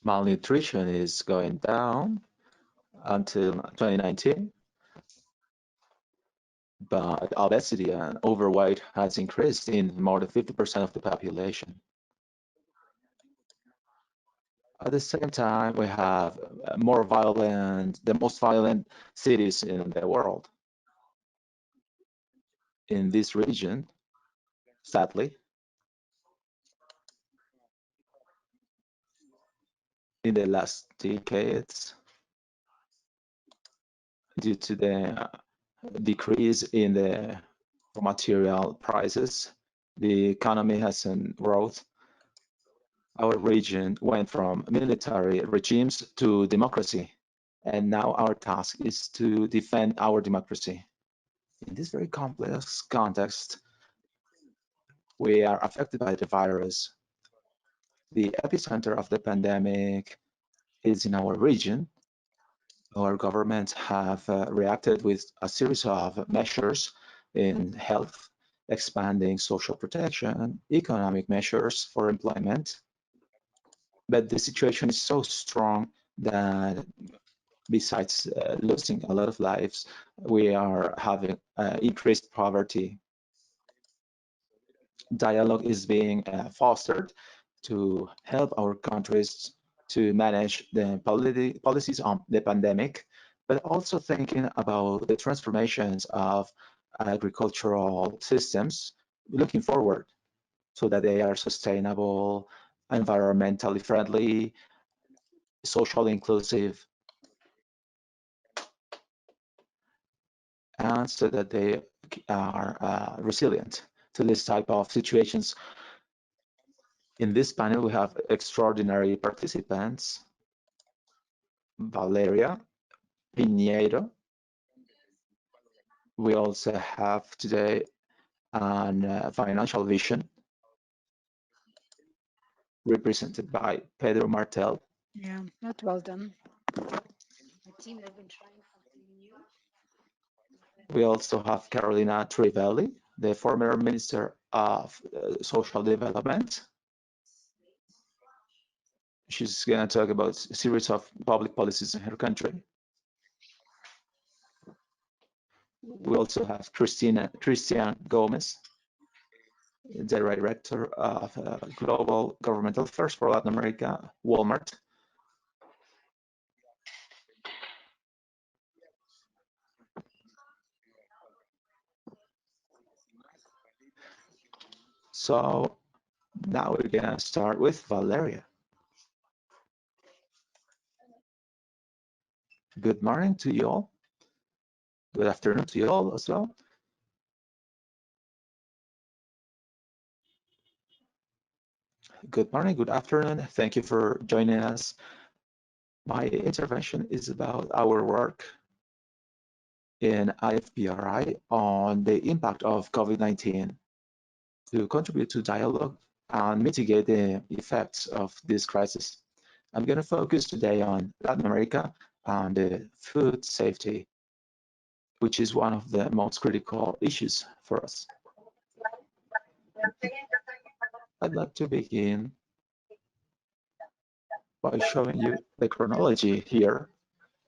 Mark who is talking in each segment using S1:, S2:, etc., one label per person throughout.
S1: Malnutrition is going down until 2019, but obesity and overweight has increased in more than 50% of the population. At the same time, we have the most violent cities in the world. In this region, sadly, in the last decades, due to the decrease in the raw material prices, the economy hasn't growth. Our region went from military regimes to democracy, and now our task is to defend our democracy. In this very complex context, we are affected by the virus. The epicenter of the pandemic is in our region. Our governments have reacted with a series of measures in health, expanding social protection, economic measures for employment. But the situation is so strong that besides losing a lot of lives, we are having increased poverty. Dialogue is being fostered to help our countries to manage the policies on the pandemic, but also thinking about the transformations of agricultural systems looking forward so that they are sustainable, environmentally friendly, socially inclusive, and so that they are resilient to this type of situations. In this panel, we have extraordinary participants: Valeria Piñeiro. We also have today a financial vision represented by Pedro Martel.
S2: Yeah, not well done. My team has been trying something new.
S1: We also have Carolina Trivelli, the former Minister of Social Development. She's going to talk about a series of public policies in her country. We also have Christian Gomez, the Director of Global Governmental Affairs for Latin America, Walmart. So now we're gonna start with Valeria. Good morning to you all. Good afternoon to you all as well. Good morning, good afternoon. Thank you for joining us. My intervention is about our work in IFPRI on the impact of COVID-19 to contribute to dialogue and mitigate the effects of this crisis. I'm going to focus today on Latin America and the food safety, which is one of the most critical issues for us. I'd like to begin by showing you the chronology here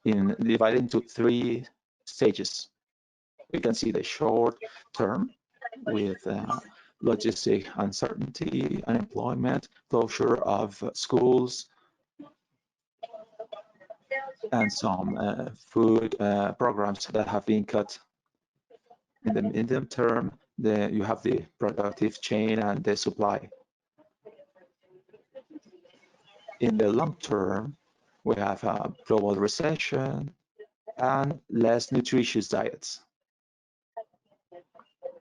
S1: divided into 3 stages. We can see the short term with logistic uncertainty, unemployment, closure of schools, and some food programs that have been cut. In the medium term, you have the productive chain and the supply. In the long term, we have a global recession and less nutritious diets.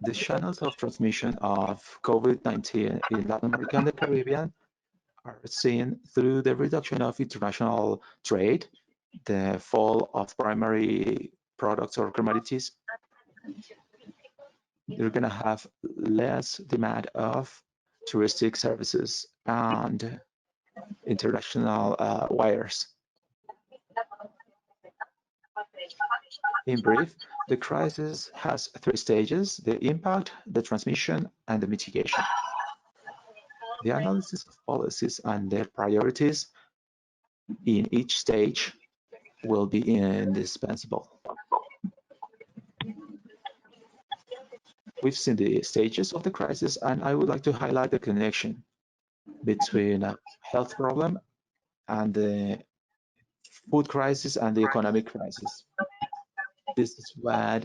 S1: The channels of transmission of COVID-19 in Latin America and the Caribbean are seen through the reduction of international trade, the fall of primary products or commodities. You're going to have less demand of touristic services and international wires. In brief, the crisis has 3 stages: the impact, the transmission, and the mitigation. The analysis of policies and their priorities in each stage will be indispensable. We've seen the stages of the crisis, and I would like to highlight the connection between a health problem and the food crisis and the economic crisis. This is what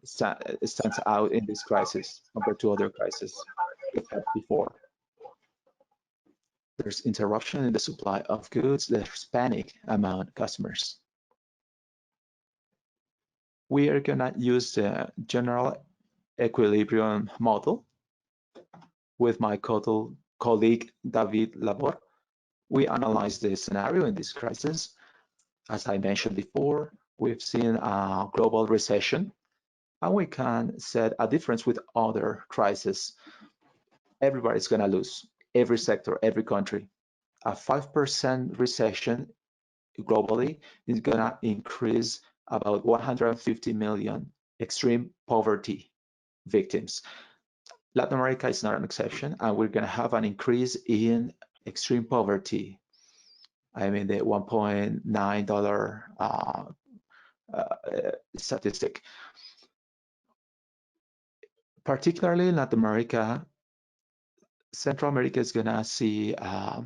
S1: stands out in this crisis compared to other crises we've had before. There's interruption in the supply of goods. There's panic among customers. We are going to use the general equilibrium model with my colleague David Labor. We analyzed the scenario in this crisis. As I mentioned before, we've seen a global recession, and we can set a difference with other crises. Everybody's going to lose, every sector, every country. A 5% recession globally is going to increase about 150 million extreme poverty victims. Latin America is not an exception, and we're going to have an increase in extreme poverty. I mean, the $1.9 statistic. Particularly in Latin America, Central America is going to see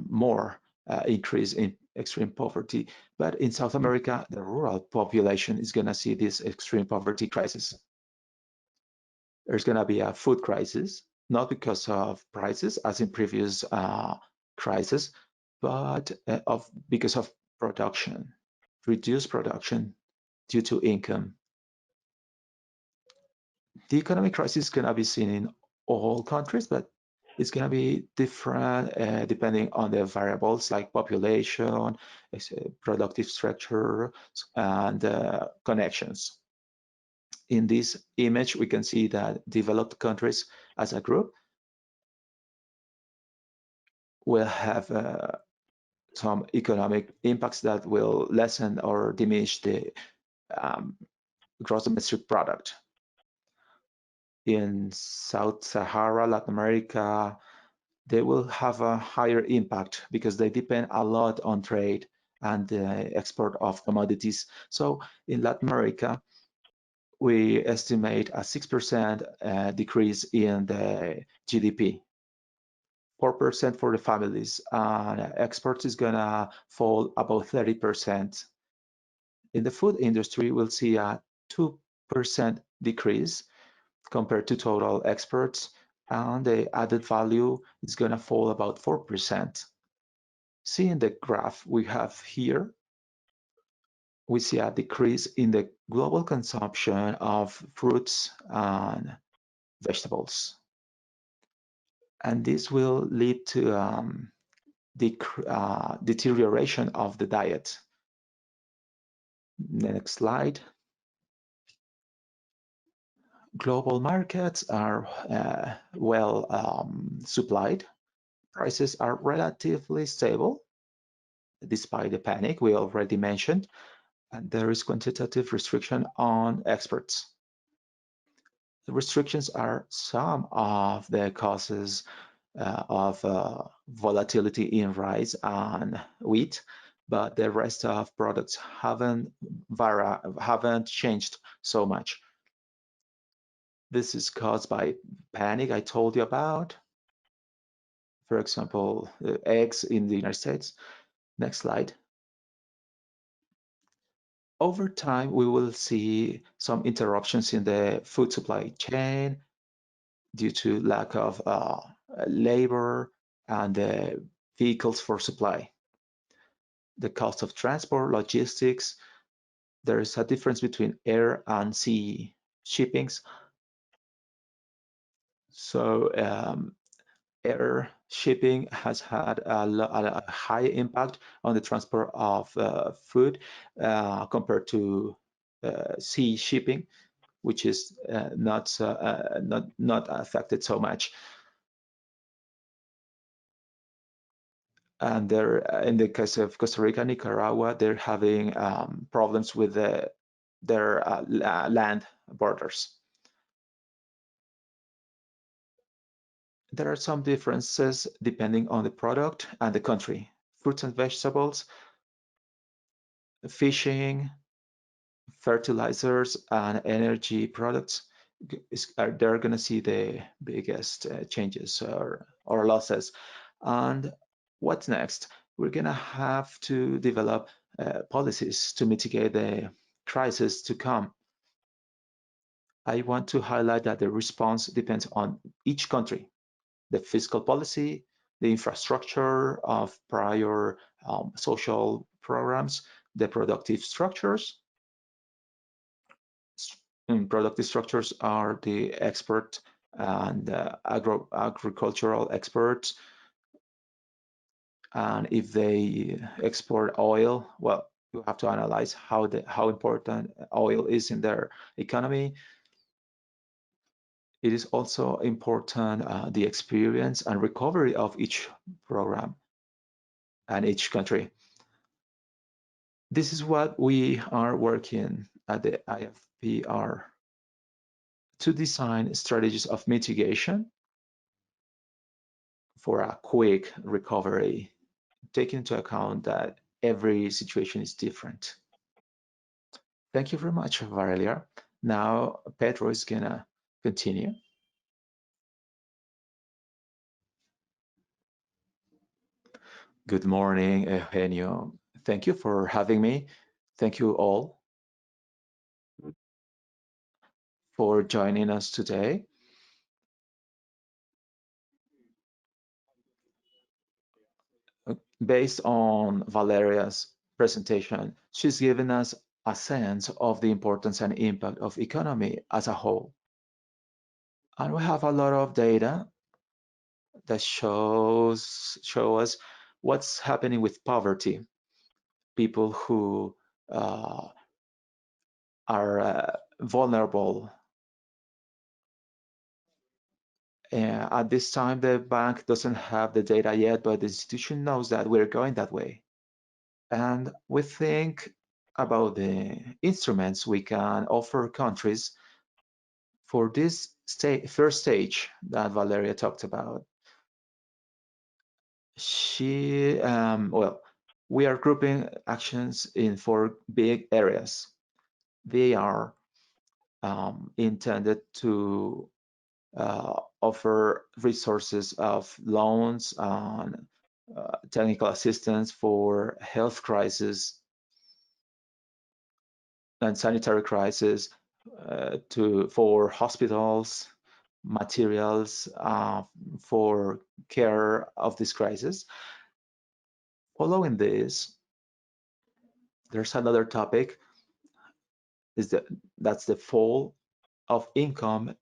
S1: more increase in extreme poverty, but in South America, the rural population is going to see this extreme poverty crisis. There's going to be a food crisis, not because of prices as in previous crises, but because of production, reduced production due to income. The economic crisis is going to be seen in all countries, but it's going to be different depending on the variables like population, productive structure, and connections. In this image, we can see that developed countries as a group will have some economic impacts that will lessen or diminish the gross domestic product. In Sub-Sahara, Latin America, they will have a higher impact because they depend a lot on trade and the export of commodities. So in Latin America, we estimate a 6% decrease in the GDP, 4% for the families, and exports is gonna fall about 30%. In the food industry, we'll see a 2% decrease compared to total exports, and the added value is gonna fall about 4%. Seeing the graph we have here, we see a decrease in the global consumption of fruits and vegetables. And this will lead to deterioration of the diet. Next slide. Global markets are well supplied. Prices are relatively stable despite the panic we already mentioned, and there is quantitative restriction on exports. The restrictions are some of the causes of volatility in rice and wheat, but the rest of products haven't changed so much. This is caused by panic I told you about. For example, eggs in the United States. Next slide. Over time, we will see some interruptions in the food supply chain due to lack of labor and vehicles for supply. The cost of transport, logistics, there is a difference between air and sea shippings. So air shipping has had a high impact on the transport of food compared to sea shipping, which is not affected so much. And in the case of Costa Rica, Nicaragua, they're having problems with their land borders. There are some differences depending on the product and the country. fruits and vegetables, fishing, fertilizers, and energy products, they're going to see the biggest changes or losses. And what's next? We're going to have to develop policies to mitigate the crisis to come. I want to highlight that the response depends on each country, the fiscal policy, the infrastructure of prior social programs, the productive structures. Productive structures are the expert and agricultural experts. And if they export oil, well, you have to analyze how important oil is in their economy. It is also important the experience and recovery of each program and each country. This is what we are working at the IFPR to design strategies of mitigation for a quick recovery, taking into account that every situation is different. Thank you very much, Valeria. Now, Pedro is gonna continue. Good morning, Eugenio. Thank you for having me. Thank you all for joining us today. Based on Valeria's presentation, she's given us a sense of the importance and impact of economy as a whole. And we have a lot of data that show us what's happening with poverty, people who are vulnerable. At this time, the bank doesn't have the data yet, but the institution knows that we're going that way. And we think about the instruments we can offer countries for this first stage that Valeria talked about. Well, we are grouping actions in 4 big areas. They are intended to offer resources of loans and technical assistance for health crisis and sanitary crisis, for hospitals, materials for care of this crisis. Following this, there's another topic, that's the fall of income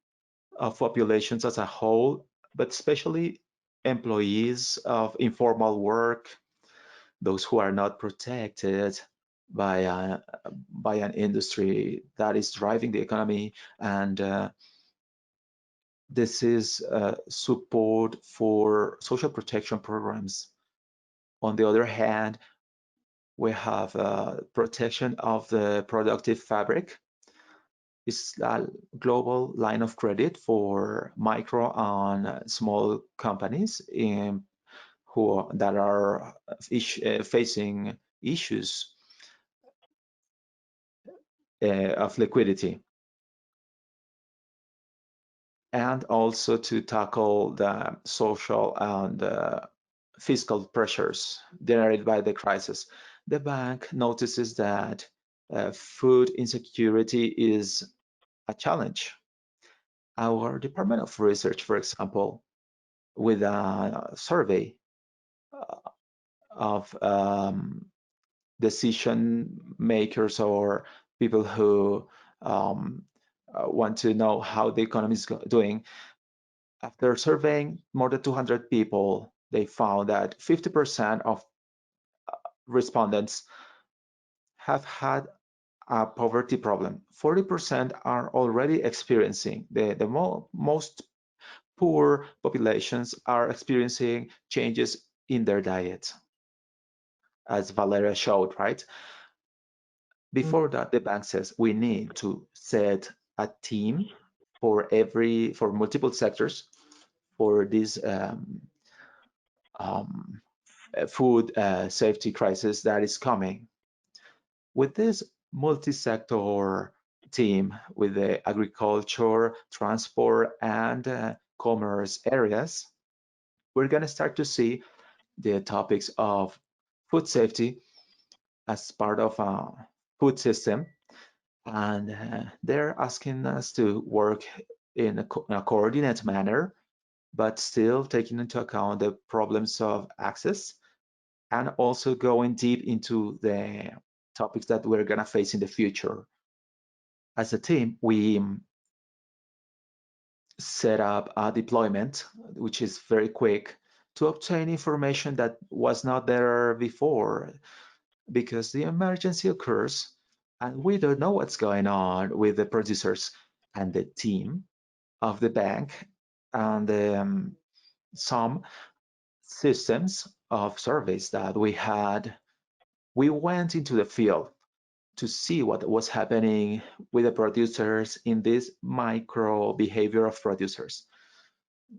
S1: of populations as a whole, but especially employees of informal work, those who are not protected by an industry that is driving the economy. And this is support for social protection programs. On the other hand, we have protection of the productive fabric. It's a global line of credit for micro and small companies that are facing issues of liquidity, and also to tackle the social and fiscal pressures generated by the crisis. The bank notices that food insecurity is a challenge. Our Department of Research, for example, with a survey of decision makers or people who want to know how the economy is doing. After surveying more than 200 people, they found that 50% of respondents have had a poverty problem. 40% are already experiencing. The most poor populations are experiencing changes in their diet, as Valeria showed, right? Before that, the bank says we need to set a team for multiple sectors for this food safety crisis that is coming. With this multi-sector team with the agriculture, transport, and commerce areas, we're going to start to see the topics of food safety as part of a food system. And they're asking us to work in a coordinated manner, but still taking into account the problems of access and also going deep into the topics that we're going to face in the future. As a team, we set up a deployment, which is very quick, to obtain information that was not there before, because the emergency occurs and we don't know what's going on with the producers and the team of the bank and some systems of surveys that we had. We went into the field to see what was happening with the producers in this micro behavior of producers.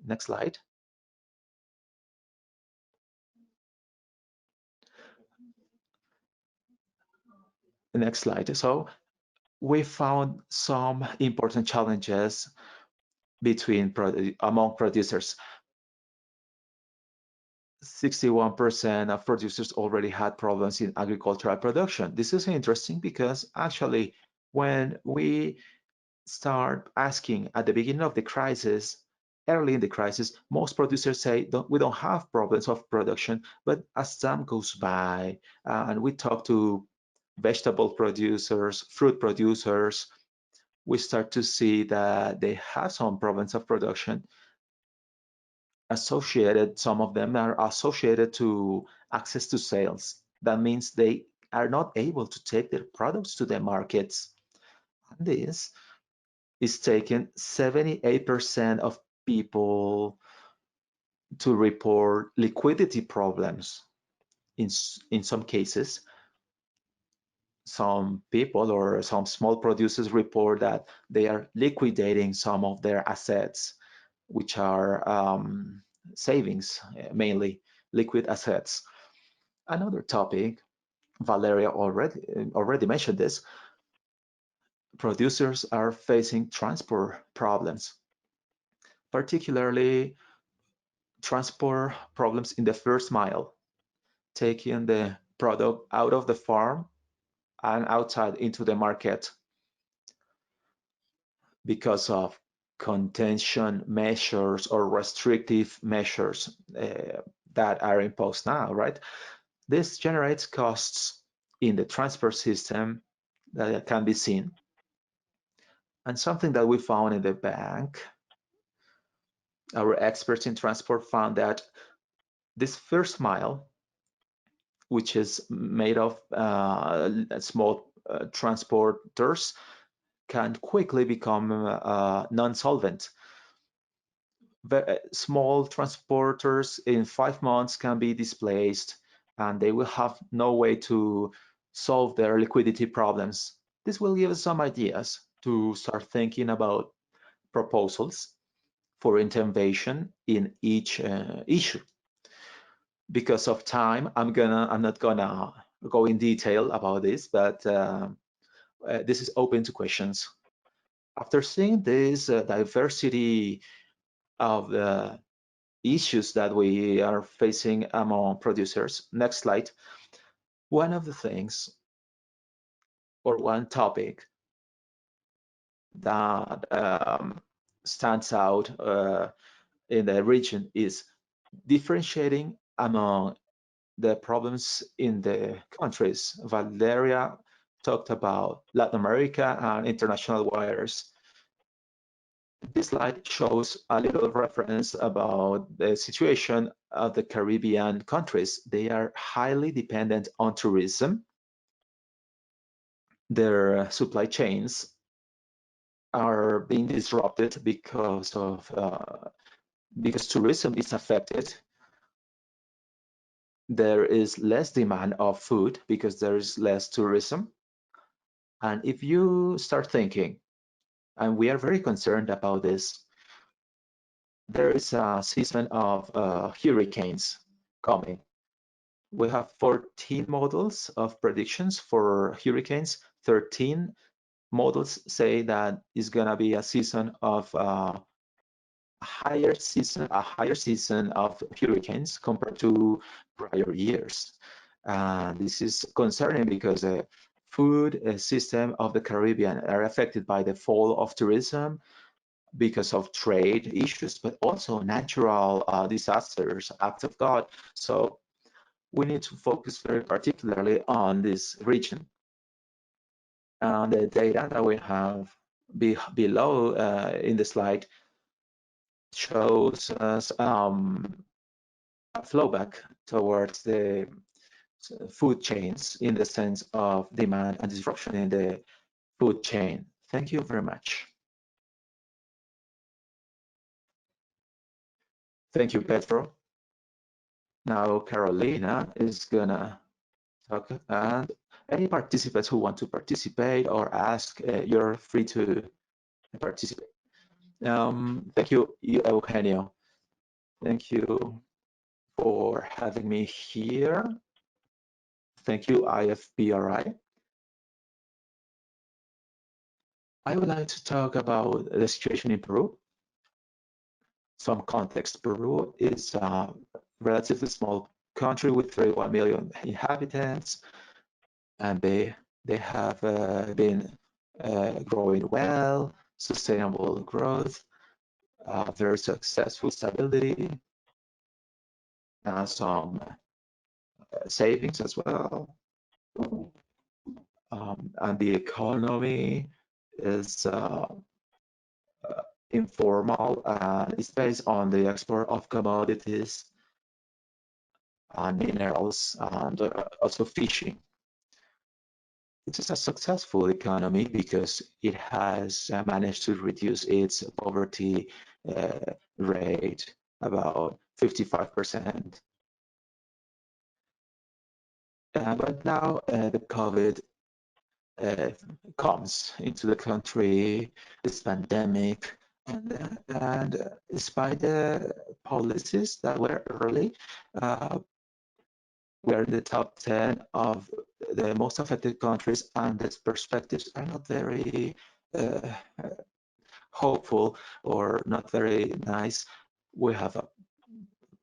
S1: Next slide. Next slide. So we found some important challenges among producers. 61% of producers already had problems in agricultural production. This is interesting because actually when we start asking at the beginning of the crisis, early in the crisis, most producers say we don't have problems of production, but as time goes by and we talk to vegetable producers, fruit producers, we start to see that they have some problems of production associated. Some of them are associated to access to sales. That means they are not able to take their products to the markets. And this is taking 78% of people to report liquidity problems. In some cases, some people or some small producers report that they are liquidating some of their assets, which are savings, mainly liquid assets. Another topic, Valeria already mentioned this, producers are facing transport problems, particularly transport problems in the first mile, taking the product out of the farm and outside into the market because of contention measures or restrictive measures that are imposed now, right? This generates costs in the transport system that can be seen. And something that we found in the bank, our experts in transport found that this first mile, which is made of small transporters, can quickly become non-solvent. Small transporters in 5 months can be displaced and they will have no way to solve their liquidity problems. This will give us some ideas to start thinking about proposals for intervention in each issue. Because of time, I'm not gonna go in detail about this, but this is open to questions. After seeing this diversity of the issues that we are facing among producers, next slide. One of the things or one topic that stands out in the region is differentiating among the problems in the countries. Valeria talked about Latin America and international waters. This slide shows a little reference about the situation of the Caribbean countries. They are highly dependent on tourism. Their supply chains are being disrupted because tourism is affected. There is less demand of food because there is less tourism. And if you start thinking, and we are very concerned about this, there is a season of hurricanes coming. We have 14 models of predictions for hurricanes. 13 models say that it's gonna be a season of a higher season of hurricanes compared to prior years. This is concerning because the food system of the Caribbean are affected by the fall of tourism because of trade issues, but also natural disasters, acts of God. So we need to focus very particularly on this region. The data that we have below in the slide shows us a flowback towards the food chains in the sense of demand and disruption in the food chain. Thank you very much. Thank you, Pedro. Now Carolina is gonna talk, and any participants who want to participate or ask, you're free to participate. Thank you, Eugenio. Thank you for having me here. Thank you, IFPRI. I would like to talk about the situation in Peru. Some context. Peru is a relatively small country with 31 million inhabitants, and they have been growing well, sustainable growth, very successful stability, some savings as well. And the economy is informal and it's based on the export of commodities and minerals and also fishing. It is a successful economy because it has managed to reduce its poverty rate about 55%. But now the COVID comes into the country, this pandemic, and despite the policies that were early, we're in the top 10 of the most affected countries, and the perspectives are not very hopeful or not very nice. We have a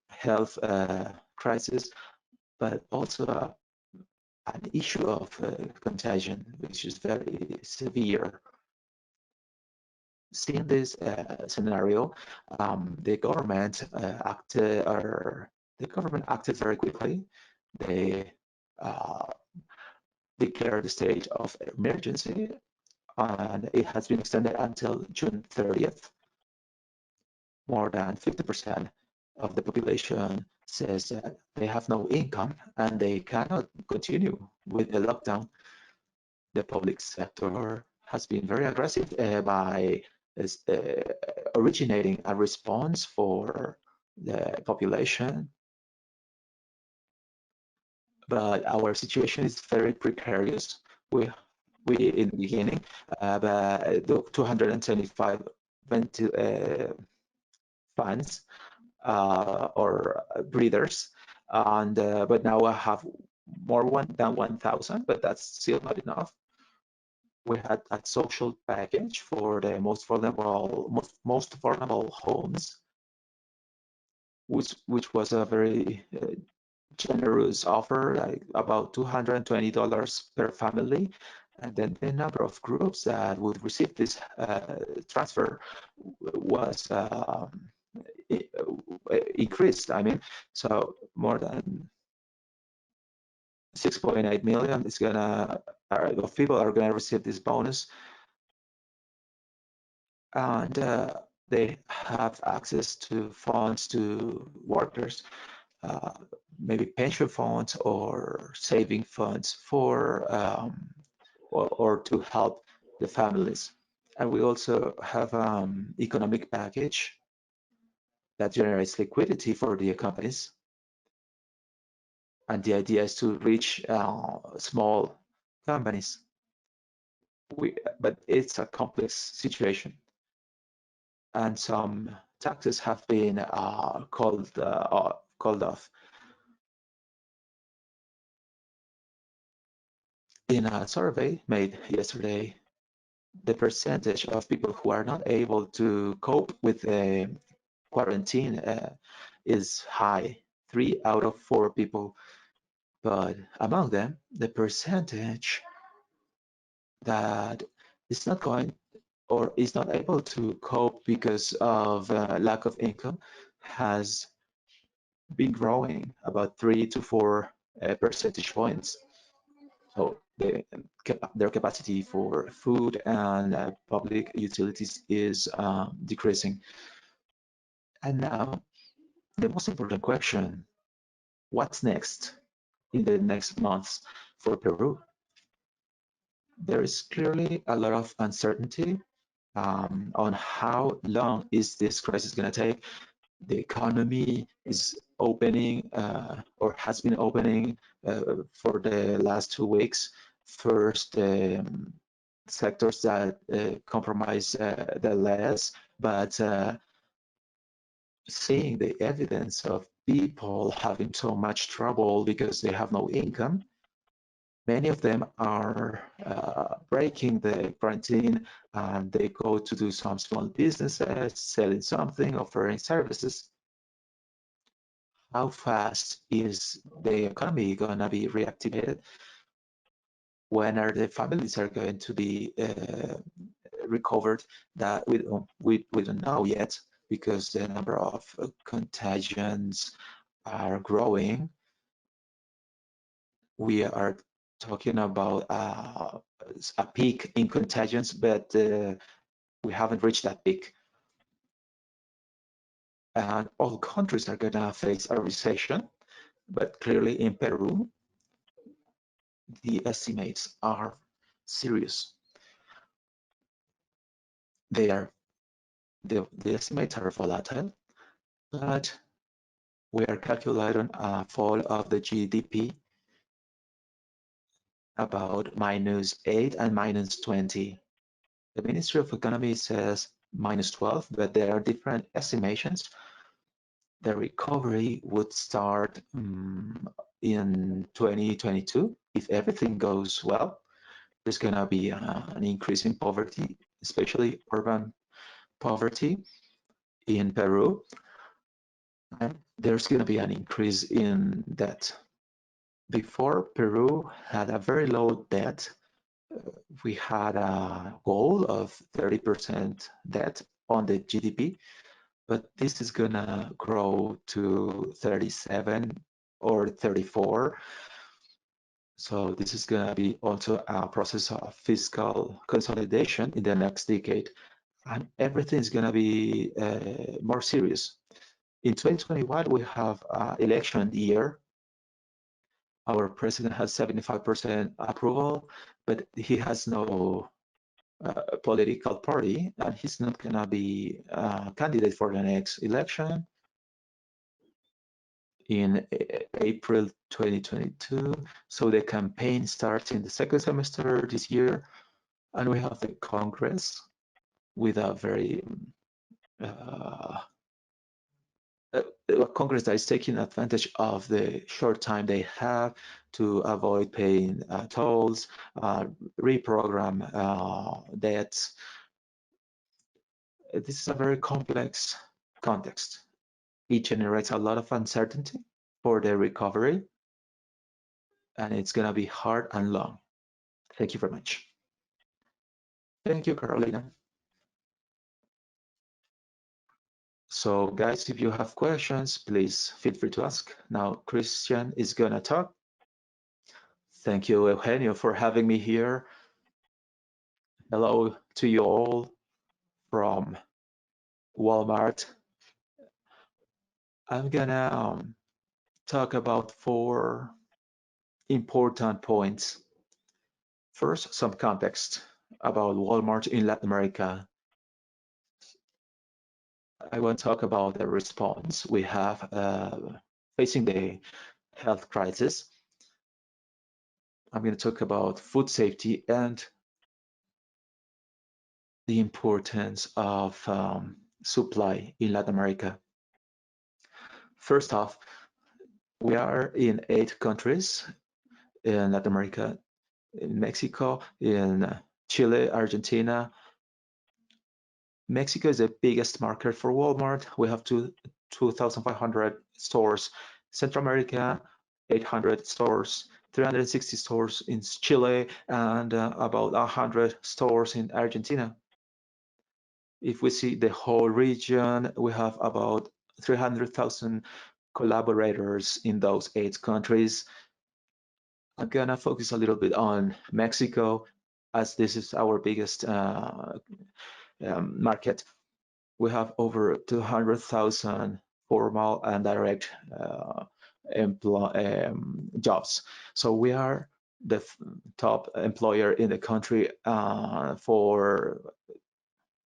S1: health crisis, but also an issue of contagion, which is very severe. Seeing this scenario, the government acted very quickly. They declared the state of emergency, and it has been extended until June 30th. More than 50% of the population says that they have no income and they cannot continue with the lockdown. The public sector has been very aggressive by originating a response for the population. But our situation is very precarious. We in the beginning, the 275 funds or breathers, and but now I have more than 1,000, but that's still not enough. We had a social package for the most vulnerable homes, which was a very generous offer, like about $220 per family. And then the number of groups that would receive this transfer was increased. I mean, so more than 6.8 million is of people are gonna receive this bonus, and they have access to funds to workers, maybe pension funds or saving funds for or to help the families. And we also have economic package that generates liquidity for the companies. And the idea is to reach small companies. But it's a complex situation. And some taxes have been called off. In a survey made yesterday, the percentage of people who are not able to cope with the quarantine is high, 3 out of 4 people. But among them, the percentage that is not going or is not able to cope because of lack of income has been growing about 3 to 4 percentage points. So their capacity for food and public utilities is decreasing. And now, the most important question, what's next in the next months for Peru? There is clearly a lot of uncertainty on how long is this crisis going to take. The economy is opening or has been opening for the last 2 weeks. First, sectors that compromise the less, but seeing the evidence of people having so much trouble because they have no income, many of them are breaking the quarantine and they go to do some small businesses, selling something, offering services. How fast is the economy going to be reactivated? When are the families are going to be recovered? That we don't know yet because the number of contagions are growing. We are talking about a peak in contagions, but we haven't reached that peak. And all countries are going to face a recession, but clearly in Peru, the estimates are serious. The estimates are volatile, but we are calculating a fall of the GDP about -8 and -20. The Ministry of Economy says -12, but there are different estimations. The recovery would start in 2022 if everything goes well. There's going to be an increase in poverty, especially urban poverty in Peru. And there's going to be an increase in debt. Before, Peru had a very low debt. We had a goal of 30% debt on the GDP, but this is going to grow to 37 or 34. So this is going to be also a process of fiscal consolidation in the next decade, and everything is going to be more serious. In 2021, we have an election year. Our president has 75% approval, but he has no political party, and he's not going to be a candidate for the next election in April 2022. So the campaign starts in the second semester this year, and we have the Congress with a very a Congress that is taking advantage of the short time they have to avoid paying tolls, reprogram debts. This is a very complex context. It generates a lot of uncertainty for the recovery, and it's going to be hard and long. Thank you very much. Thank you, Carolina. So guys, if you have questions, please feel free to ask. Now, Christian is going to talk. Thank you, Eugenio, for having me here. Hello to you all from Walmart. I'm gonna talk about 4 important points. First, some context about Walmart in Latin America. I want to talk about the response we have facing the health crisis. I'm going to talk about food safety and the importance of supply in Latin America. First off, we are in 8 countries in Latin America. in Mexico, in Chile, Argentina. Mexico is the biggest market for Walmart. We have 2,500 stores. Central America, 800 stores, 360 stores in Chile, and about 100 stores in Argentina. If we see the whole region, we have about 300,000 collaborators in those 8 countries. I'm gonna focus a little bit on Mexico, as this is our biggest market. We have over 200,000 formal and direct jobs. So we are the top employer in the country for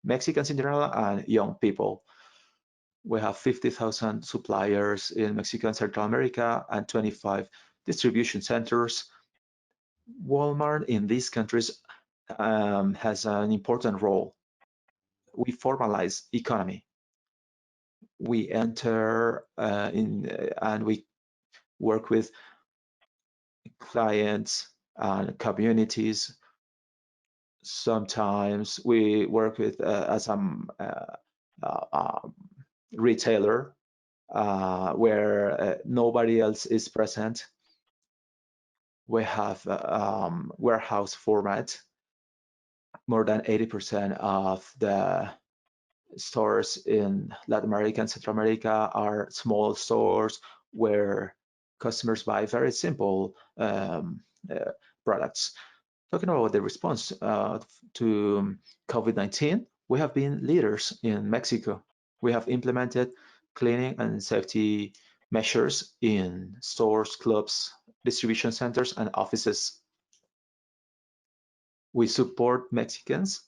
S1: Mexicans in general and young people. We have 50,000 suppliers in Mexico and Central America and 25 distribution centers. Walmart in these countries has an important role. We formalize economy. We enter and we work with clients and communities. Sometimes we work with as a retailer where nobody else is present. We have warehouse format. More than 80% of the stores in Latin America and Central America are small stores where customers buy very simple products. Talking about the response to COVID-19, we have been leaders in Mexico. We have implemented cleaning and safety measures in stores, clubs, distribution centers, and offices. We support Mexicans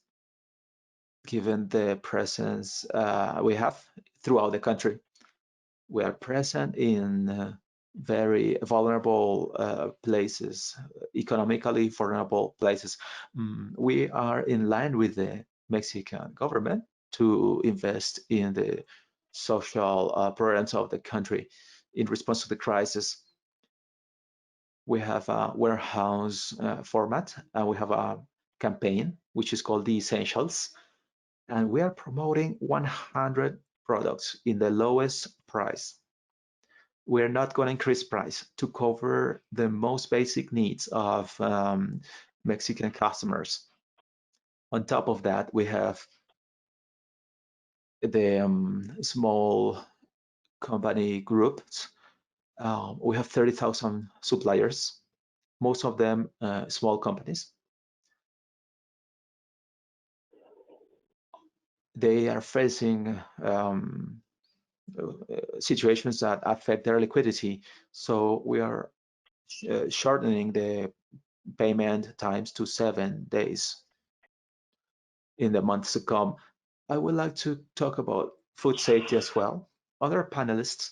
S1: given the presence we have throughout the country. We are present in very vulnerable places, economically vulnerable places. We are in line with the Mexican government to invest in the social programs of the country in response to the crisis. We have a warehouse format, and we have a campaign which is called the Essentials, and we are promoting 100 products in the lowest price. We're not going to increase price to cover the most basic needs of Mexican customers. On top of that, we have the small company groups. We have 30,000 suppliers, most of them small companies. They are facing situations that affect their liquidity. So we are shortening the payment times to 7 days in the months to come. I would like to talk about food safety as well. Other panelists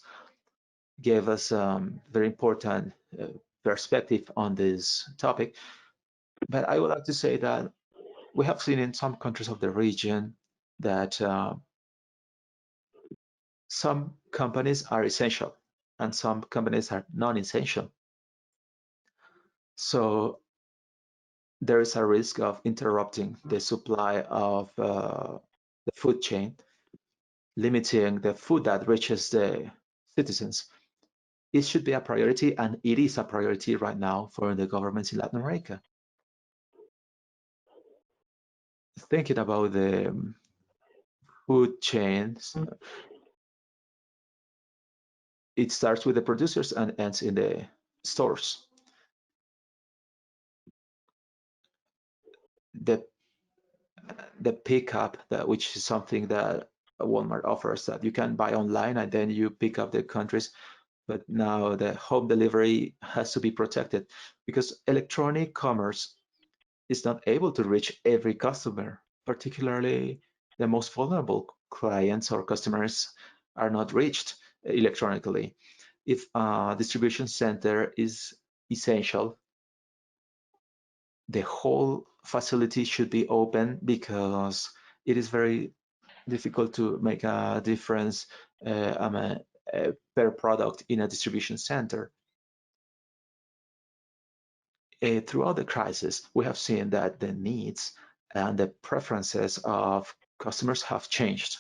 S1: gave us very important perspective on this topic, but I would like to say that we have seen in some countries of the region that some companies are essential and some companies are non-essential. So there is a risk of interrupting the supply of the food chain, limiting the food that reaches the citizens. It should be a priority, and it is a priority right now for the governments in Latin America. Thinking about the food chains, it starts with the producers and ends in the stores. The pickup, which is something that Walmart offers, that you can buy online and then you pick up the countries, but now the home delivery has to be protected because electronic commerce is not able to reach every customer, particularly the most vulnerable clients or customers are not reached electronically. If a distribution center is essential, the whole facility should be open because it is very difficult to make a difference per product in a distribution center. throughout the crisis, we have seen that the needs and the preferences of customers have changed,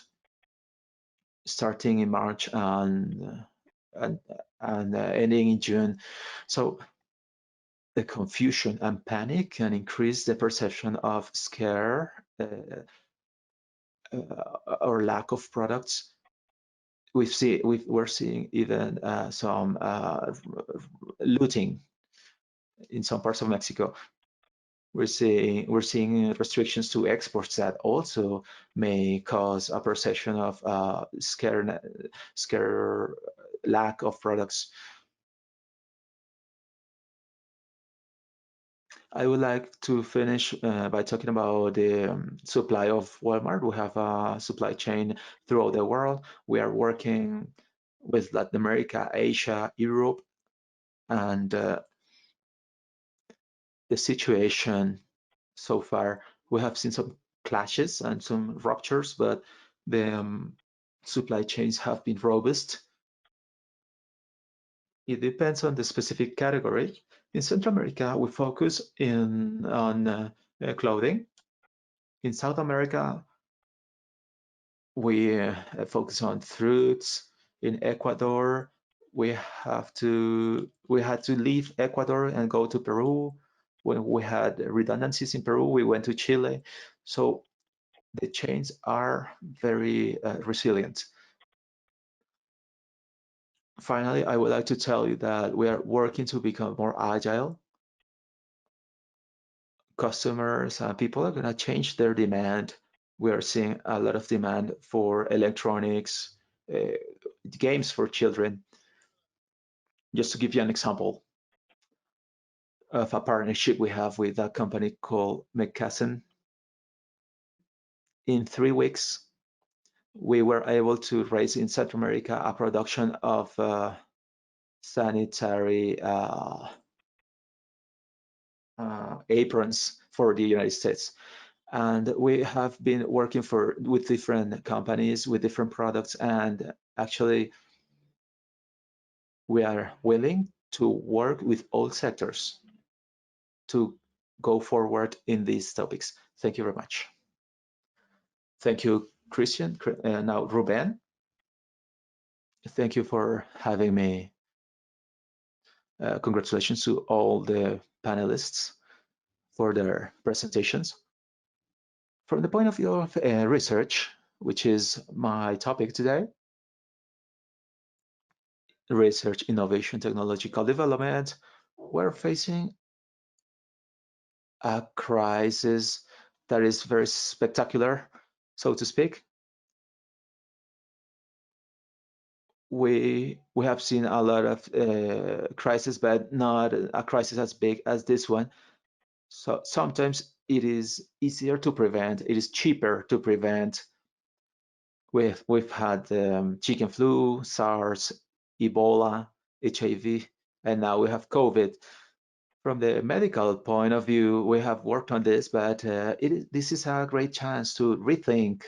S1: starting in March and ending in June. So the confusion and panic can increase the perception of scare or lack of products. We're seeing even some looting in some parts of Mexico. We're seeing restrictions to exports that also may cause a perception of scare, lack of products. I would like to finish by talking about the supply of Walmart. We have a supply chain throughout the world. We are working with Latin America, Asia, Europe, and the situation so far, we have seen some clashes and some ruptures, but the supply chains have been robust. It depends on the specific category. In Central America, we focus on clothing. In South America, we focus on fruits. In Ecuador, we had to leave Ecuador and go to Peru. When we had redundancies in Peru, we went to Chile. So the chains are very resilient. Finally, I would like to tell you that we are working to become more agile. Customers and people are going to change their demand. We are seeing a lot of demand for electronics, games for children. Just to give you an example of a partnership we have with a company called McKesson. In 3 weeks, we were able to raise in Central America a production of sanitary aprons for the United States. And we have been working with different companies, with different products, and actually we are willing to work with all sectors to go forward in these topics. Thank you very much. Thank you, Christian. Now, Ruben. Thank you for having me. Congratulations to all the panelists for their presentations. From the point of view of research, which is my topic today, research, innovation, technological development, we're facing a crisis that is very spectacular, so to speak. We have seen a lot of crises, but not a crisis as big as this one. So sometimes it is easier to prevent. It is cheaper to prevent. We've had chicken flu, SARS, Ebola, HIV, and now we have COVID. From the medical point of view, we have worked on this, but this is a great chance to rethink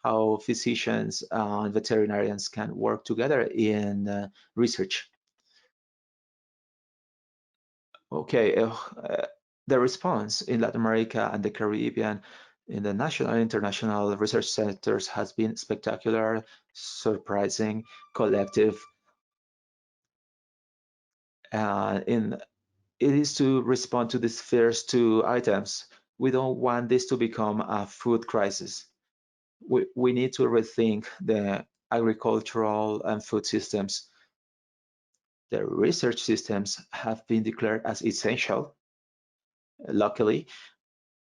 S1: how physicians and veterinarians can work together in research. Okay, the response in Latin America and the Caribbean in the national and international research centers has been spectacular, surprising, collective. It is to respond to these first 2 items. We don't want this to become a food crisis. We need to rethink the agricultural and food systems. The research systems have been declared as essential. Luckily,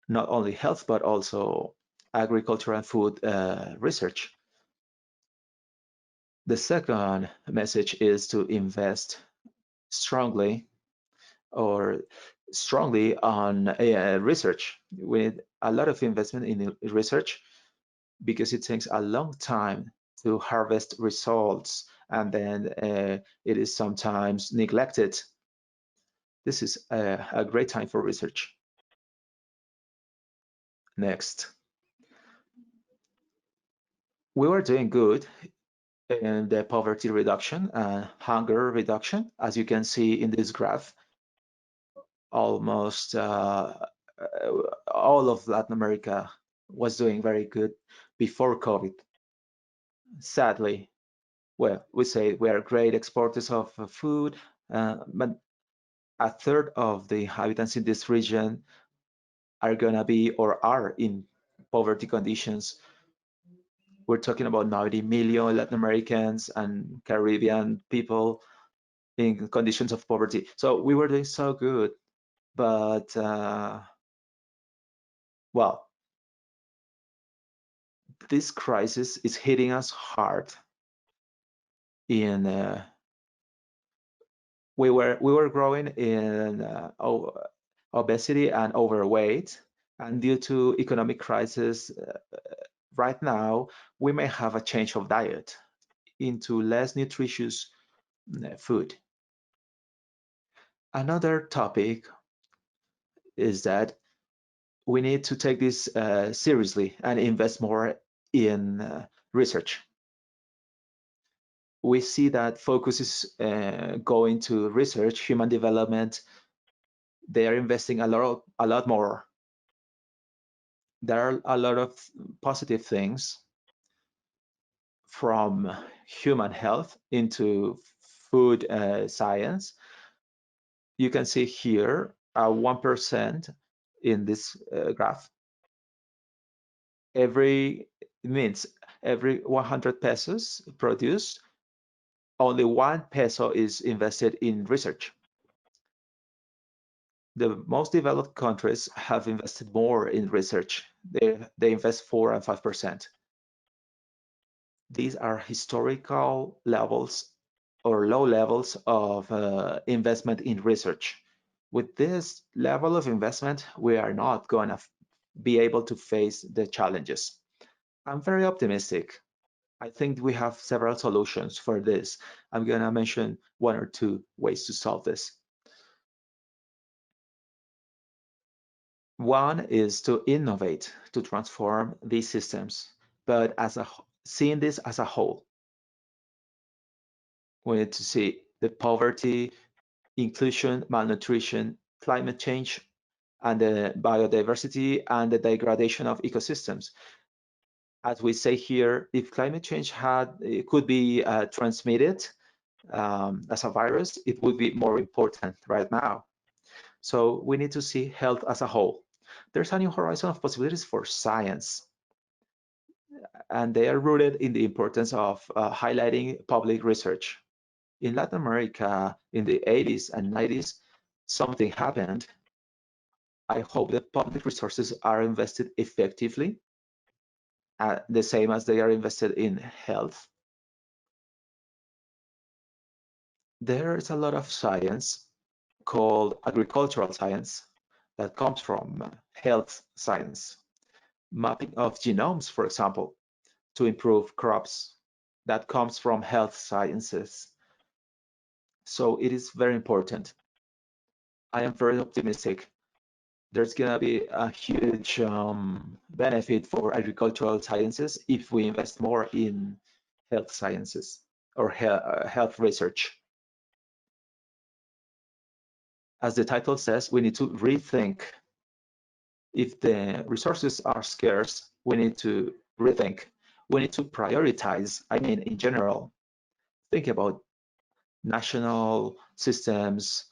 S1: not only health, but also agriculture and food research. The second message is to invest strongly on research. We need a lot of investment in research because it takes a long time to harvest results, and then it is sometimes neglected. This is a great time for research. Next. We were doing good in the poverty reduction and hunger reduction, as you can see in this graph. almost all of Latin America was doing very good before COVID. Sadly, well, we say we are great exporters of food, but a third of the inhabitants in this region are gonna be or are in poverty conditions. We're talking about 90 million Latin Americans and Caribbean people in conditions of poverty. So we were doing so good, but well, this crisis is hitting us hard. In we were growing in obesity and overweight, and due to economic crisis, right now we may have a change of diet into less nutritious food. Another topic is that we need to take this seriously and invest more in research. We see that focus is going to research, human development. They are investing a lot more. There are a lot of positive things, from human health into food science. You can see here 1% in this graph. It means every 100 pesos produced, only 1 peso is invested in research. The most developed countries have invested more in research. They invest 4 and 5%. These are historical levels or low levels of investment in research. With this level of investment, we are not going to be able to face the challenges. I'm very optimistic. I think we have several solutions for this. I'm going to mention 1 or 2 ways to solve this. One is to innovate, to transform these systems, but seeing this as a whole. We need to see the poverty, inclusion, malnutrition, climate change, and the biodiversity and the degradation of ecosystems. As we say here, if climate change could be transmitted as a virus, it would be more important right now. So we need to see health as a whole. There's a new horizon of possibilities for science, and they are rooted in the importance of highlighting public research. In Latin America, in the 80s and 90s, something happened. I hope that public resources are invested effectively, the same as they are invested in health. There is a lot of science called agricultural science that comes from health science. Mapping of genomes, for example, to improve crops, that comes from health sciences. So it is very important. I am very optimistic. There's gonna be a huge benefit for agricultural sciences if we invest more in health sciences or health research. As the title says, we need to rethink. If the resources are scarce, we need to rethink. We need to prioritize. I mean, in general, think about national systems.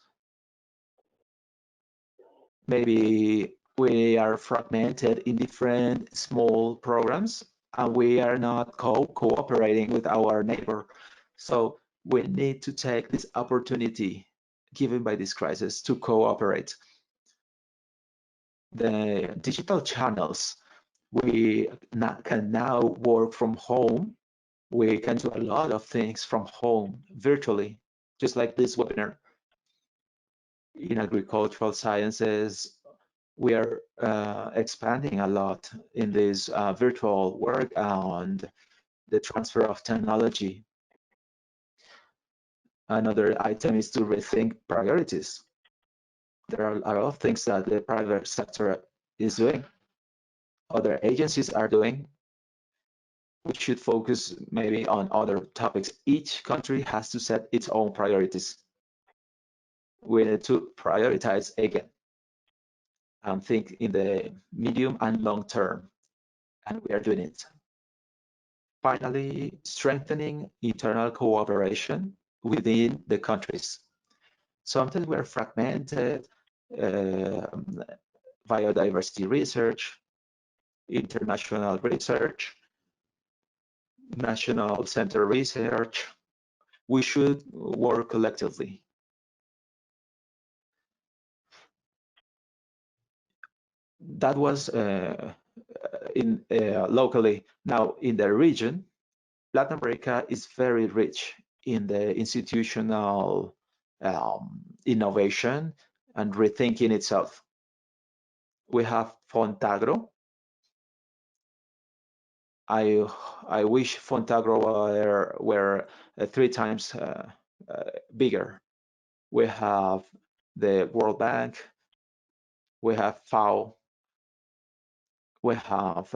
S1: Maybe we are fragmented in different small programs and we are not cooperating with our neighbor. So we need to take this opportunity given by this crisis to cooperate. The digital channels, we can now work from home. We can do a lot of things from home virtually, just like this webinar. In agricultural sciences, we are expanding a lot in this virtual work and the transfer of technology. Another item is to rethink priorities. There are a lot of things that the private sector is doing, other agencies are doing. We should focus maybe on other topics. Each country has to set its own priorities. We need to prioritize again. and think in the medium and long term, and we are doing it. Finally, strengthening internal cooperation within the countries. Sometimes we are fragmented, biodiversity research, international research, national center research. We should work collectively. That was locally. Now in the region, Latin America is very rich in the institutional innovation and rethinking itself. We have Fontagro. I wish Fontagro were 3 times bigger. We have the World Bank. We have FAO. We have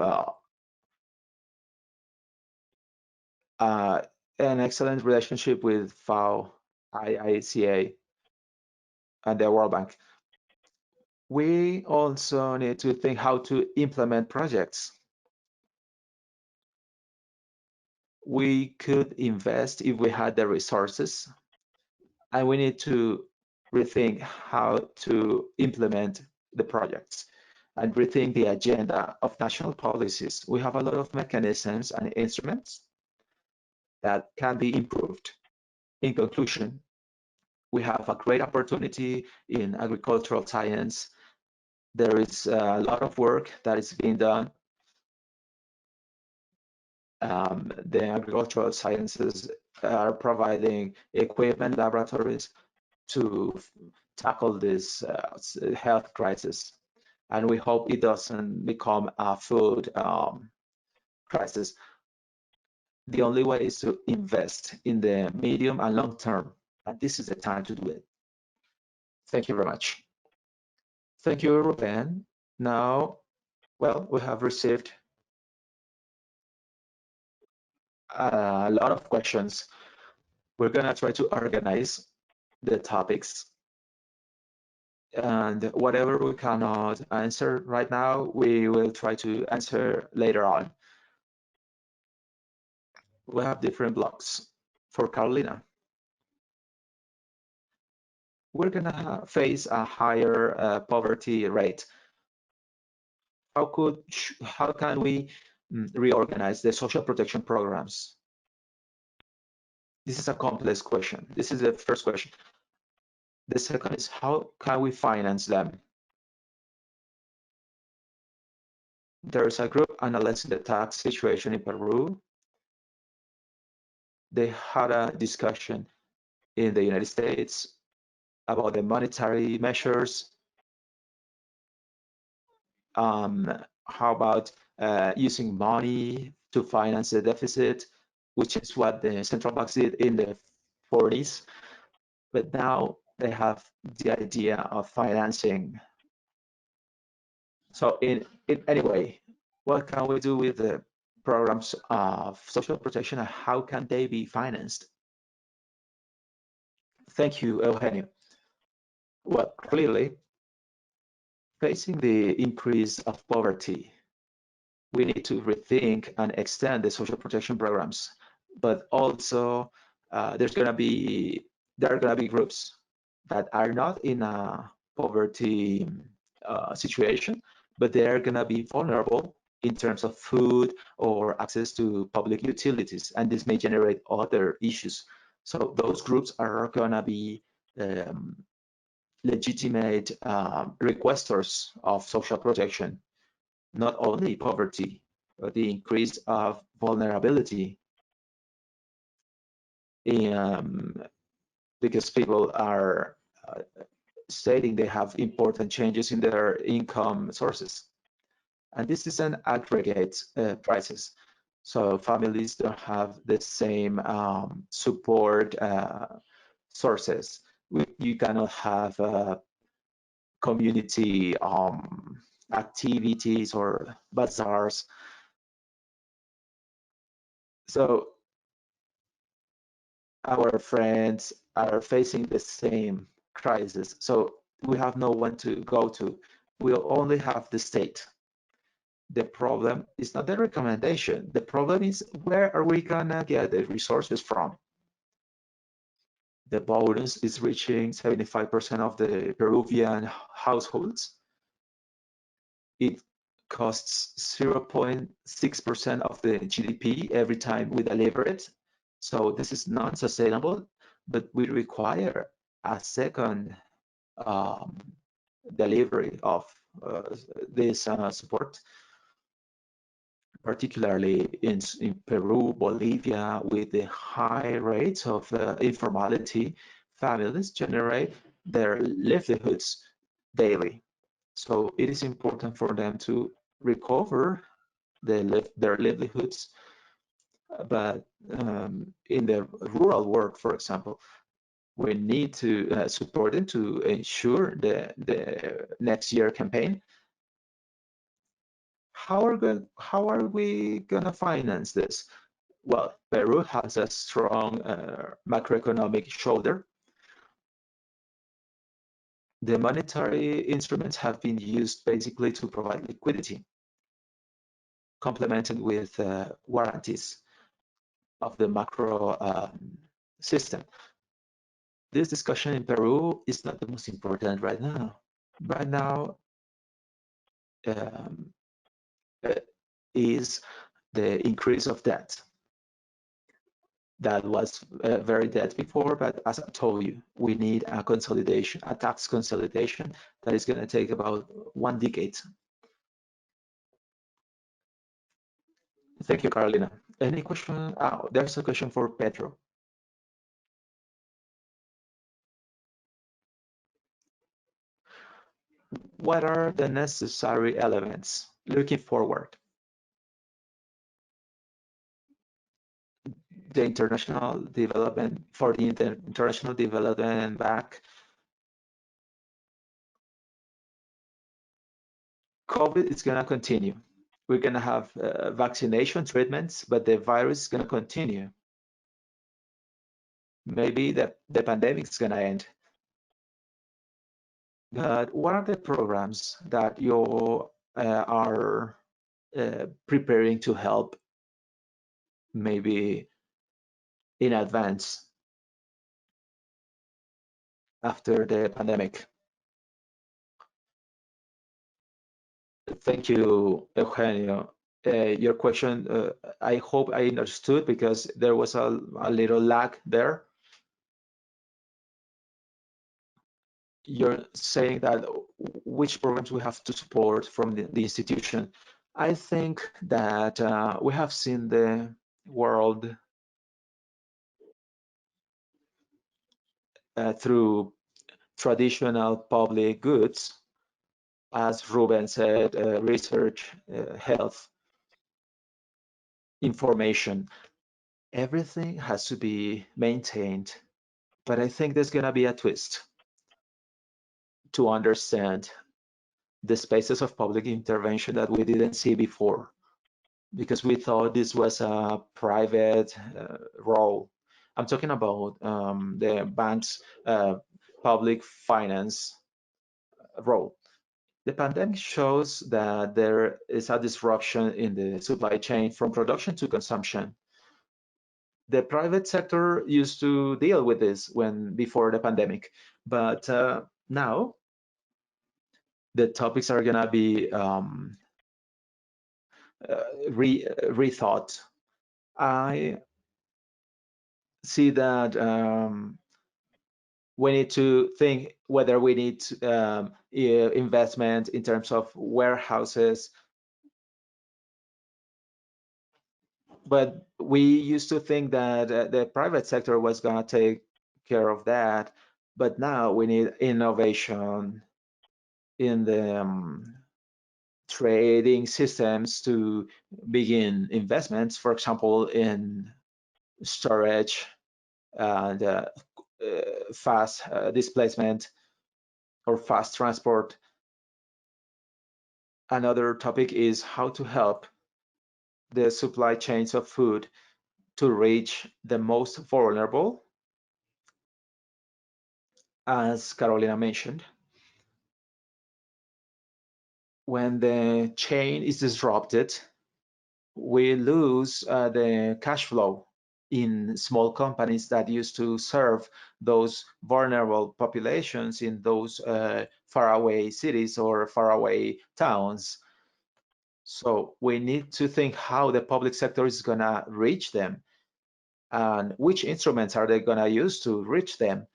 S1: an excellent relationship with FAO, IICA, and the World Bank. We also need to think how to implement projects. We could invest if we had the resources, and we need to rethink how to implement the projects and rethink the agenda of national policies. We have a lot of mechanisms and instruments that can be improved. In conclusion, we have a great opportunity in agricultural science. There is a lot of work that is being done. The agricultural sciences are providing equipment laboratories to tackle this health crisis, and we hope it doesn't become a food crisis. The only way is to invest in the medium and long term, and this is the time to do it. Thank you very much. Thank you, Ruben. Now, well, we have received a lot of questions. We're gonna try to organize the topics, and whatever we cannot answer right now, we will try to answer later on. We have different blocks. For Carolina, we're gonna face a higher poverty rate. How can we reorganize the social protection programs? This is a complex question. This is the first question. The second is, how can we finance them? There's a group analyzing the tax situation in Peru. They had a discussion in the United States about the monetary measures. How about using money to finance the deficit, which is what the central banks did in the 40s. But now they have the idea of financing. So anyway, what can we do with the programs of social protection and how can they be financed? Thank you, Eugenio. Well, clearly, facing the increase of poverty, we need to rethink and extend the social protection programs. But also, there are gonna be groups that are not in a poverty situation, but they are gonna be vulnerable in terms of food or access to public utilities, and this may generate other issues. So those groups are gonna be legitimate requesters of social protection, not only poverty, but the increase of vulnerability, because people are stating they have important changes in their income sources. And this is an aggregate crisis. So families don't have the same support sources. You cannot have community activities or bazaars. So our friends are facing the same crisis. So we have no one to go to. will only have the state. The problem is not the recommendation. The problem is, where are we gonna get the resources from? The bonus is reaching 75% of the Peruvian households. It costs 0.6% of the GDP every time we deliver it. So this is not sustainable, but we require a second delivery of this support, particularly in Peru, Bolivia, with the high rates of informality. Families generate their livelihoods daily. So it is important for them to recover their livelihoods. But in the rural world, for example, we need to support them to ensure the next year campaign. How are we gonna finance this? Well, Peru has a strong macroeconomic shoulder. The monetary instruments have been used basically to provide liquidity, complemented with warranties of the macro system. This discussion in Peru is not the most important right now. Right now is the increase of debt. That was very debt before, but as I told you, we need a consolidation, a tax consolidation that is going to take about 1 decade. Thank you, Carolina. Any question? Oh, there's a question for Pedro. What are the necessary elements looking forward? The international development, for the International Development Bank, COVID is going to continue. We're going to have vaccination treatments, but the virus is going to continue. Maybe the pandemic is going to end. But what are the programs that you are preparing to help maybe in advance after the pandemic? Thank you, Eugenio. Your question, I hope I understood, because there was a little lag there. You're saying that which programs we have to support from the institution. I think that we have seen the world through traditional public goods, as Ruben said, research, health, information. Everything has to be maintained, but I think there's gonna be a twist to understand the spaces of public intervention that we didn't see before, because we thought this was a private role. I'm talking about the bank's public finance role. The pandemic shows that there is a disruption in the supply chain from production to consumption. The private sector used to deal with this before the pandemic, but now the topics are gonna be rethought. I see that we need to think whether we need investment in terms of warehouses. But we used to think that the private sector was going to take care of that. But now we need innovation in the trading systems to begin investments, for example, in storage and fast displacement or fast transport. Another topic is how to help the supply chains of food to reach the most vulnerable, as Carolina mentioned. when the chain is disrupted, we lose the cash flow in small companies that used to serve those vulnerable populations in those faraway cities or faraway towns. So we need to think how the public sector is gonna reach them and which instruments are they gonna use to reach them.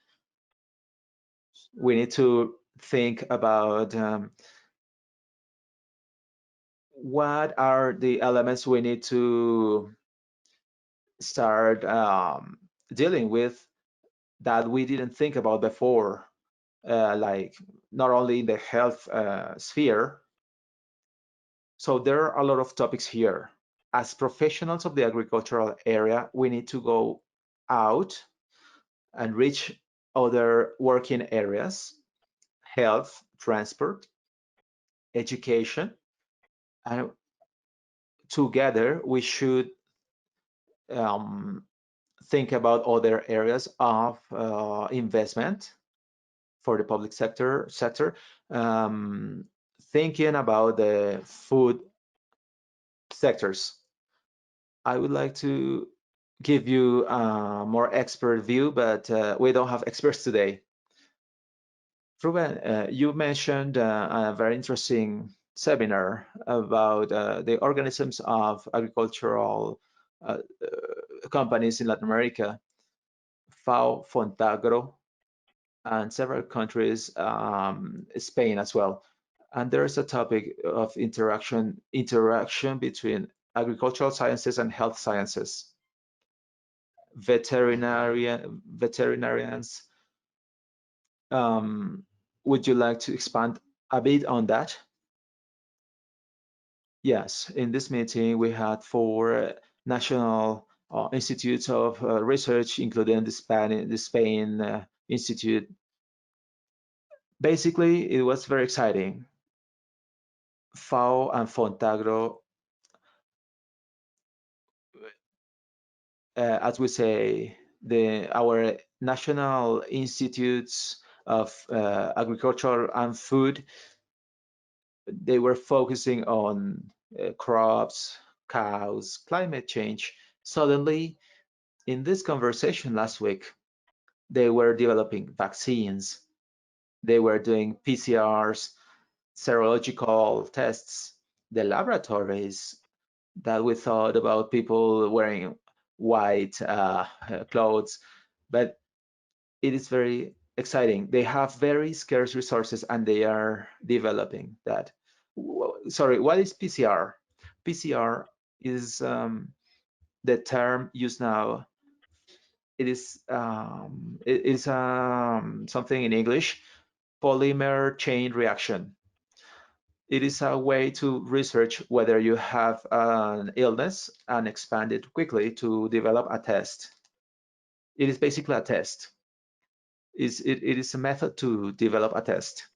S1: We need to think about what are the elements we need to start dealing with that we didn't think about before, like not only in the health sphere. So there are a lot of topics here. As professionals of the agricultural area, we need to go out and reach other working areas, health, transport, education, and together we should think about other areas of investment for the public sector, thinking about the food sectors. I would like to give you a more expert view, but we don't have experts today. Ruben, you mentioned a very interesting seminar about the organisms of agricultural companies in Latin America, FAO, Fontagro, and several countries, Spain as well. And there's a topic of interaction between agricultural sciences and health sciences. Veterinarians. Would you like to expand a bit on that? Yes, in this meeting we had 4 national institutes of research, including the Spain Institute. Basically, it was very exciting. FAO and Fontagro, as we say, our national institutes of agriculture and food, they were focusing on crops, cows, climate change. Suddenly, in this conversation last week, they were developing vaccines. They were doing PCRs, serological tests, the laboratories that we thought about people wearing white clothes, but it is very exciting. They have very scarce resources and they are developing that. Sorry, what is PCR? PCR is the term used now. It is something in English, polymer chain reaction. It is a way to research whether you have an illness and expand it quickly to develop a test. It is basically a test. It is a method to develop a test.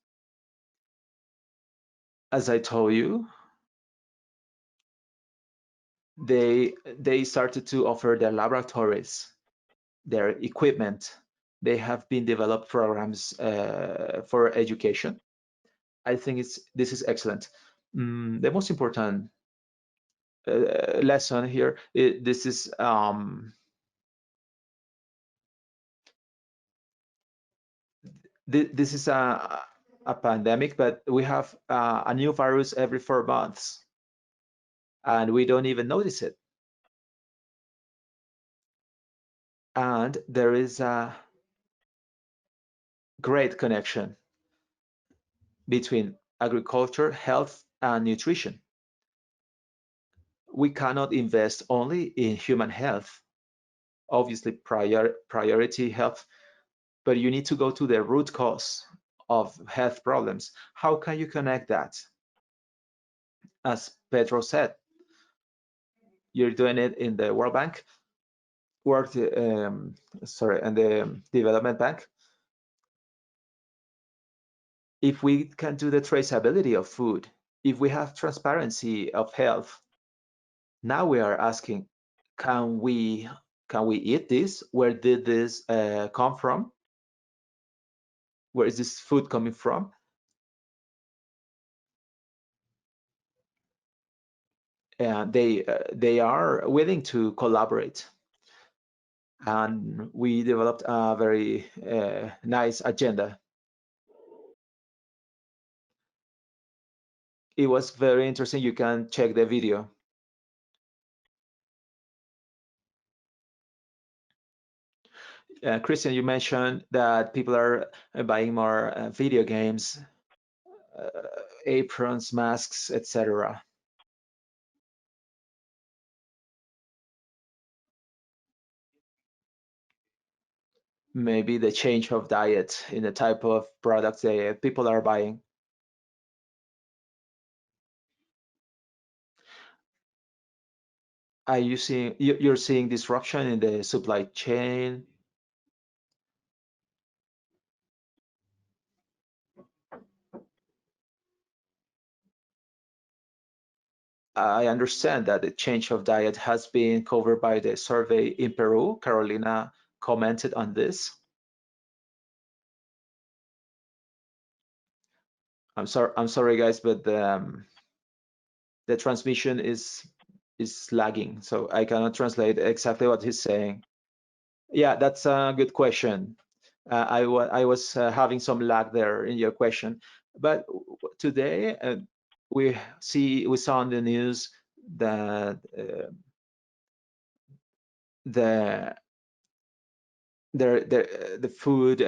S1: As I told you, they started to offer their laboratories, their equipment. They have been developed programs for education. I think this is excellent. The most important lesson here, this is this is a pandemic, but we have a new virus every 4 months, and we don't even notice it. And there is a great connection between agriculture, health, and nutrition. We cannot invest only in human health, obviously priority health, but you need to go to the root cause of health problems. How can you connect that? As Pedro said, you're doing it in the World Bank, and the Development Bank. If we can do the traceability of food, if we have transparency of health, now we are asking, can we eat this? Where did this come from? Where is this food coming from? and they are willing to collaborate. And we developed a very nice agenda. It was very interesting. You can check the video. Christian, you mentioned that people are buying more video games, aprons, masks, etc. Maybe the change of diet in the type of products that people are buying. Are you seeing, you're seeing disruption in the supply chain? I understand that the change of diet has been covered by the survey in Peru. Carolina commented on this. I'm sorry guys, but the transmission is lagging, so I cannot translate exactly what he's saying. Yeah, that's a good question. I was having some lag there in your question, but today we saw on the news that the food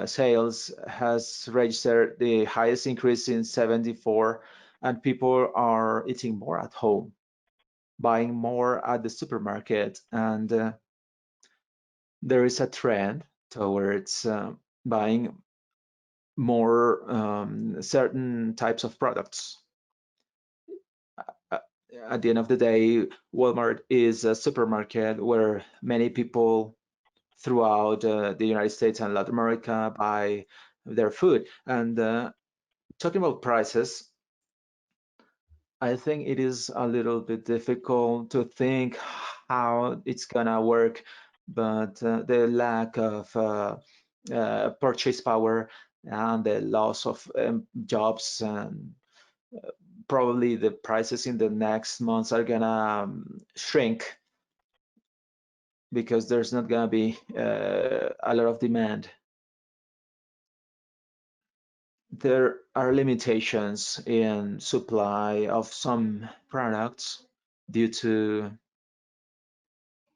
S1: sales has registered the highest increase in 74, and people are eating more at home, buying more at the supermarket, and there is a trend towards buying more certain types of products. At the end of the day, Walmart is a supermarket where many people throughout the United States and Latin America buy their food. And talking about prices, I think it is a little bit difficult to think how it's gonna work, but the lack of purchase power and the loss of jobs, and probably the prices in the next months are gonna shrink because there's not gonna be a lot of demand. There are limitations in supply of some products due to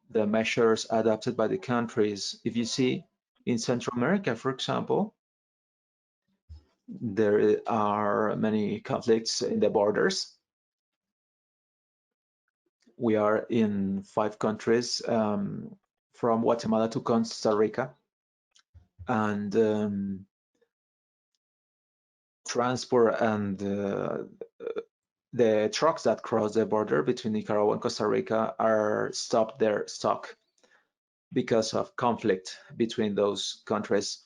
S1: the measures adopted by the countries. If you see in Central America, for example, there are many conflicts in the borders. We are in 5 countries, from Guatemala to Costa Rica, and transport and the trucks that cross the border between Nicaragua and Costa Rica are stopped their stock because of conflict between those countries.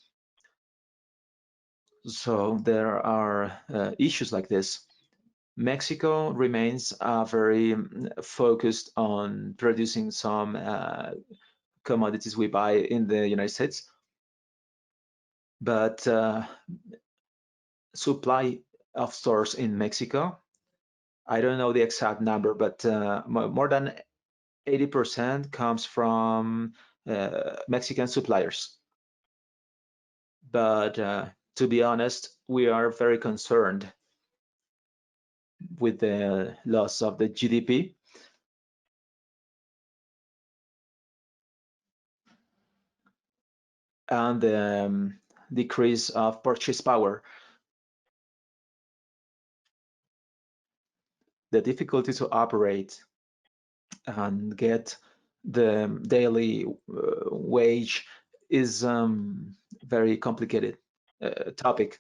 S1: So there are issues like this. Mexico remains very focused on producing some commodities we buy in the United States, but supply of stores in Mexico, I don't know the exact number, but more than 80% comes from Mexican suppliers. But to be honest, we are very concerned with the loss of the GDP. And the decrease of purchase power. The difficulty to operate and get the daily wage is very complicated topic.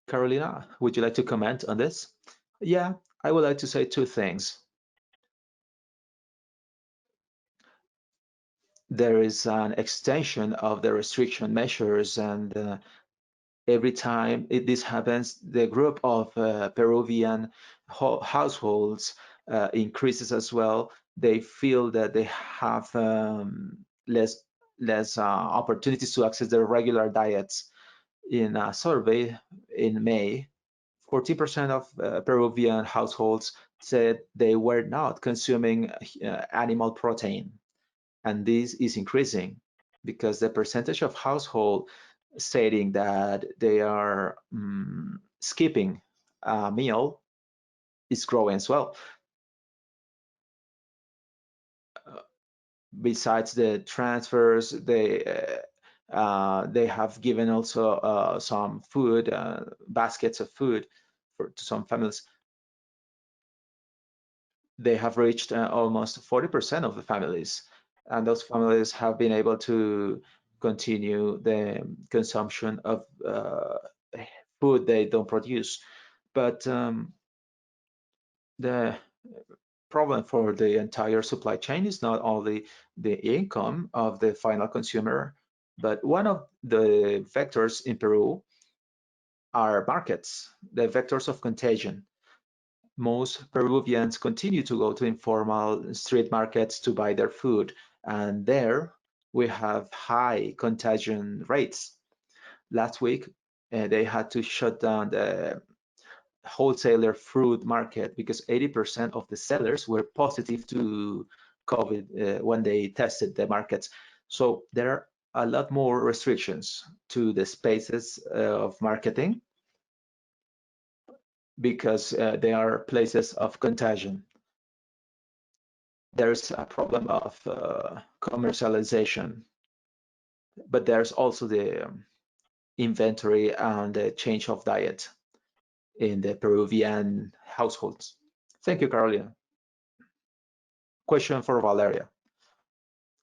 S1: Carolina, would you like to comment on this? Yeah, I would like to say 2 things. There is an extension of the restriction measures, and every time this happens, the group of Peruvian households increases as well. They feel that they have less opportunities to access their regular diets. In a survey in May 14% of Peruvian households said they were not consuming animal protein. And this is increasing because the percentage of households stating that they are skipping a meal is growing as well. Besides the transfers, they have given also some food, baskets of food to some families. They have reached almost 40% of the families, and those families have been able to continue the consumption of food they don't produce. But the problem for the entire supply chain is not only the income of the final consumer, but one of the vectors in Peru are markets, the vectors of contagion. Most Peruvians continue to go to informal street markets to buy their food, and there we have high contagion rates. Last week, they had to shut down the wholesaler fruit market because 80% of the sellers were positive to COVID when they tested the markets. So there are a lot more restrictions to the spaces of marketing because they are places of contagion. There's a problem of commercialization, but there's also the inventory and the change of diet in the Peruvian households. Thank you, Carolina. Question for Valeria.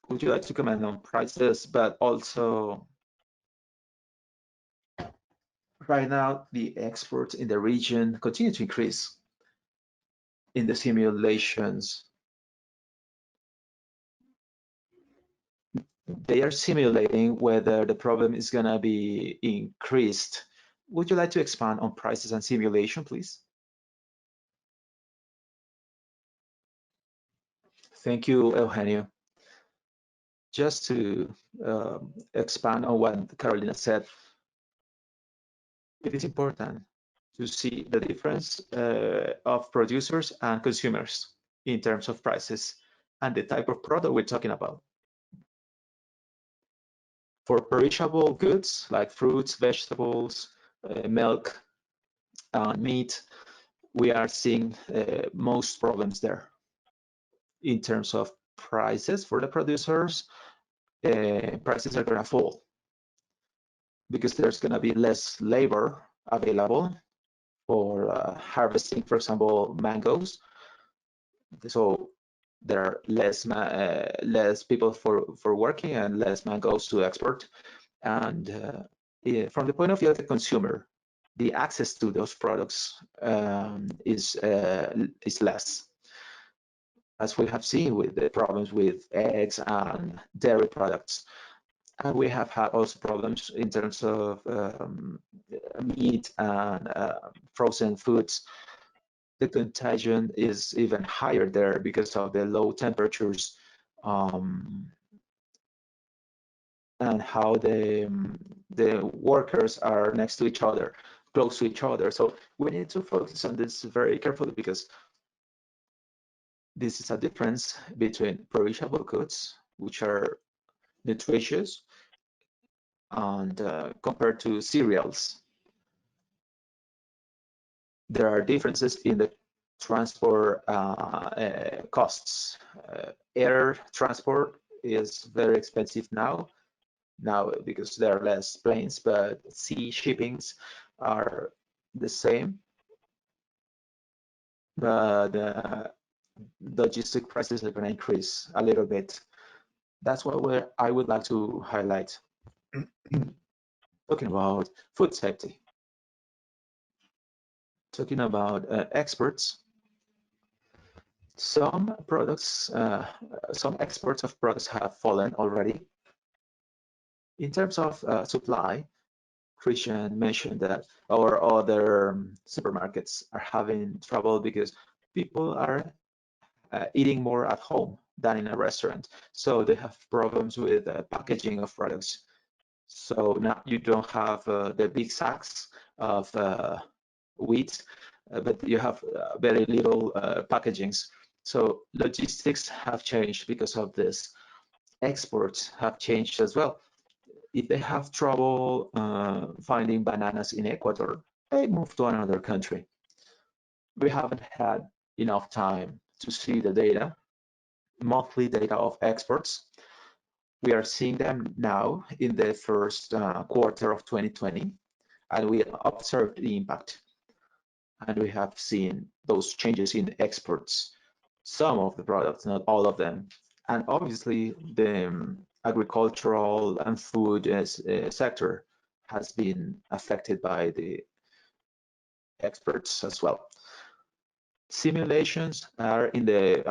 S1: Would you like to comment on prices, but also right now the exports in the region continue to increase in the simulations? They are simulating whether the problem is going to be increased. Would you like to expand on prices and simulation, please? Thank you, Eugenio. Just to expand on what Carolina said, it is important to see the difference of producers and consumers in terms of prices and the type of product we're talking about. For perishable goods like fruits, vegetables, milk, meat, we are seeing most problems there. In terms of prices for the producers, prices are going to fall because there's going to be less labor available for harvesting, for example, mangoes. So there are less people for working and less mangoes to export. And from the point of view of the consumer, the access to those products is less, as we have seen with the problems with eggs and dairy products. And we have had also problems in terms of meat and frozen foods. The contagion is even higher there because of the low temperatures and how the workers are next to each other, close to each other. So we need to focus on this very carefully because this is a difference between perishable goods, which are nutritious, and compared to cereals. There are differences in the transport costs. Air transport is very expensive now because there are less planes, but sea shippings are the same. But logistic prices are going to increase a little bit. That's what I would like to highlight. Talking about food safety. Talking about exports, some products, some exports of products have fallen already. In terms of supply, Christian mentioned that our other supermarkets are having trouble because people are eating more at home than in a restaurant. So they have problems with packaging of products. So now you don't have the big sacks of wheat, but you have very little packagings. So logistics have changed because of this. Exports have changed as well. If they have trouble finding bananas in Ecuador, they move to another country. We haven't had enough time to see the data, monthly data of exports. We are seeing them now in the first quarter of 2020, and we observed the impact. And we have seen those changes in exports, some of the products, not all of them. And obviously, the agricultural and food sector has been affected by the exports as well. Simulations are in the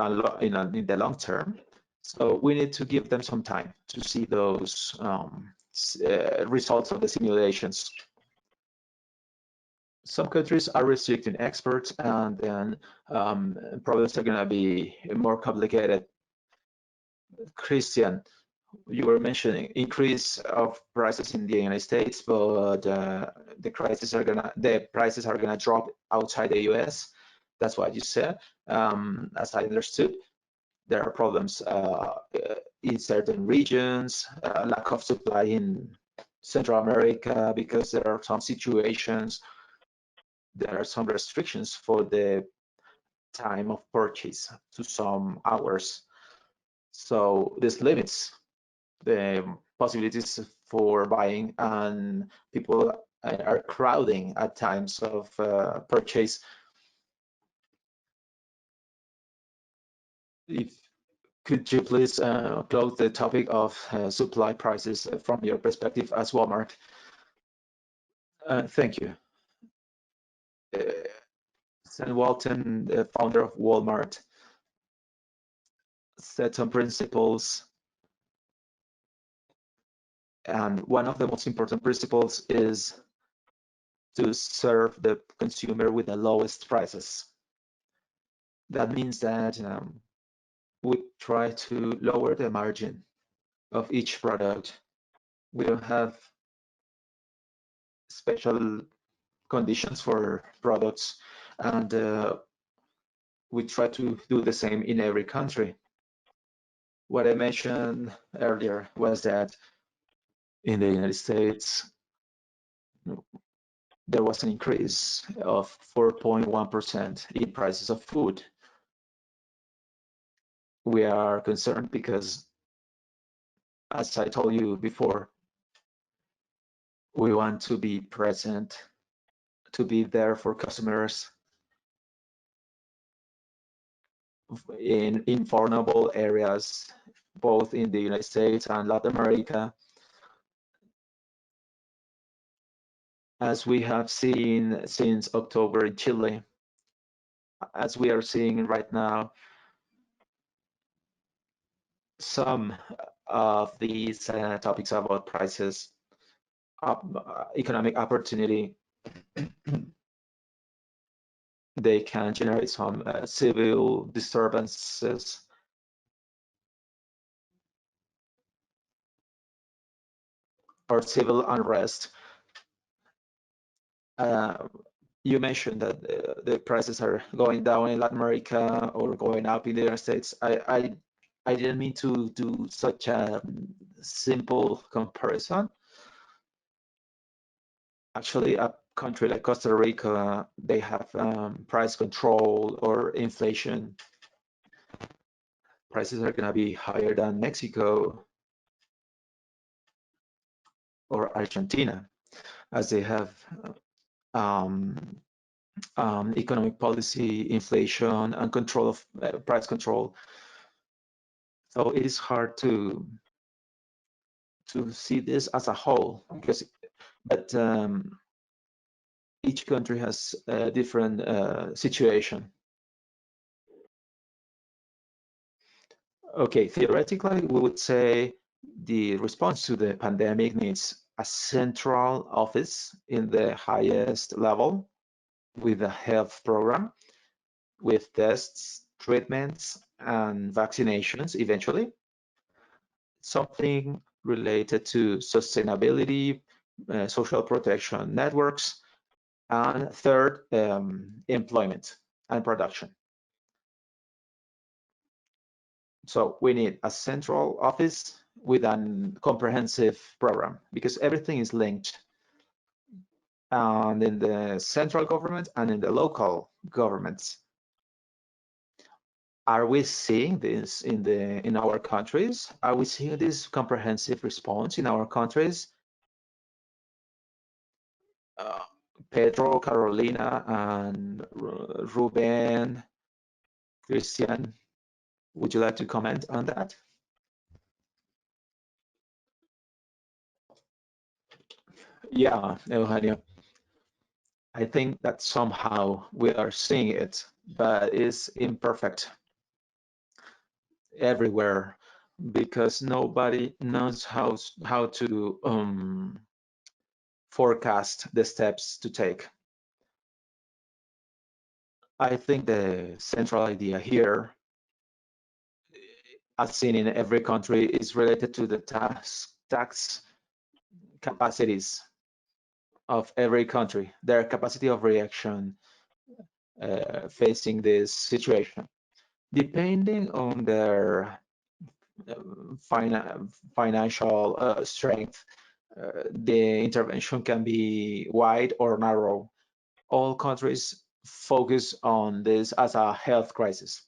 S1: long term, so we need to give them some time to see those results of the simulations. Some countries are restricting exports, and then problems are going to be more complicated. Christian, you were mentioning increase of prices in the United States, but the prices are gonna drop outside the US. That's what you said. As I understood, there are problems in certain regions, lack of supply in Central America because there are some situations. There are some restrictions for the time of purchase to some hours. So this limits the possibilities for buying, and people are crowding at times of purchase. Could you please close the topic of supply prices from your perspective as Walmart? Thank you. Sam Walton, the founder of Walmart, set some principles, and one of the most important principles is to serve the consumer with the lowest prices. That means that we try to lower the margin of each product. We don't have special conditions for products, and we try to do the same in every country. What I mentioned earlier was that in the United States, there was an increase of 4.1% in prices of food. We are concerned because, as I told you before, we want to be present, to be there for customers in vulnerable areas, both in the United States and Latin America. As we have seen since October in Chile, as we are seeing right now, some of these topics about prices, economic opportunity, they can generate some civil disturbances. Or civil unrest. You mentioned that the prices are going down in Latin America or going up in the United States. I didn't mean to do such a simple comparison. Actually, a country like Costa Rica, they have price control or inflation. Prices are going to be higher than Mexico or Argentina, as they have economic policy, inflation, and control of price control. So it is hard to see this as a whole, but each country has a different situation. Okay, theoretically, we would say the response to the pandemic needs a central office in the highest level with a health program, with tests, treatments, and vaccinations eventually. Something related to sustainability, social protection networks, And third, employment and production. So we need a central office with a comprehensive program, because everything is linked. And in the central government and in the local governments, are we seeing this in our countries? Are we seeing this comprehensive response in our countries? Pedro, Carolina, and Ruben, Christian, would you like to comment on that? Yeah, Eugenio. I think that somehow we are seeing it, but it's imperfect everywhere, because nobody knows how to forecast the steps to take. I think the central idea here, as seen in every country, is related to the tax capacities of every country, their capacity of reaction facing this situation. Depending on their financial strength, the intervention can be wide or narrow. All countries focus on this as a health crisis.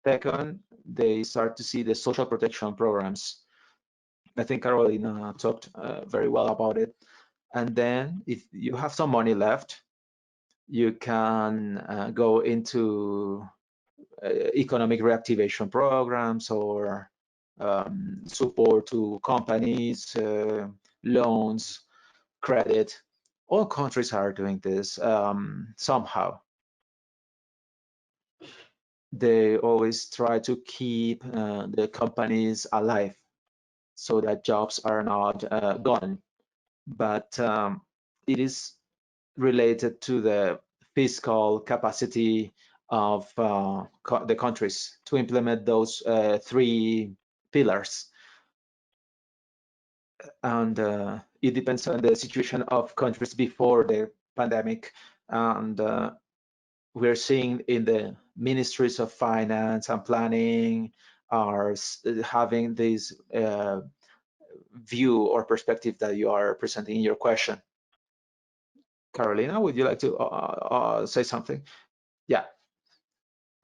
S1: Second, they start to see the social protection programs. I think Carolina talked very well about it. And then if you have some money left, you can go into economic reactivation programs or support to companies, loans, credit. All countries are doing this somehow. They always try to keep the companies alive so that jobs are not gone. But it is related to the fiscal capacity of the countries to implement those three pillars. And it depends on the situation of countries before the pandemic. And we're seeing in the ministries of finance and planning are having this view or perspective that you are presenting in your question. Carolina, would you like to say something? Yeah,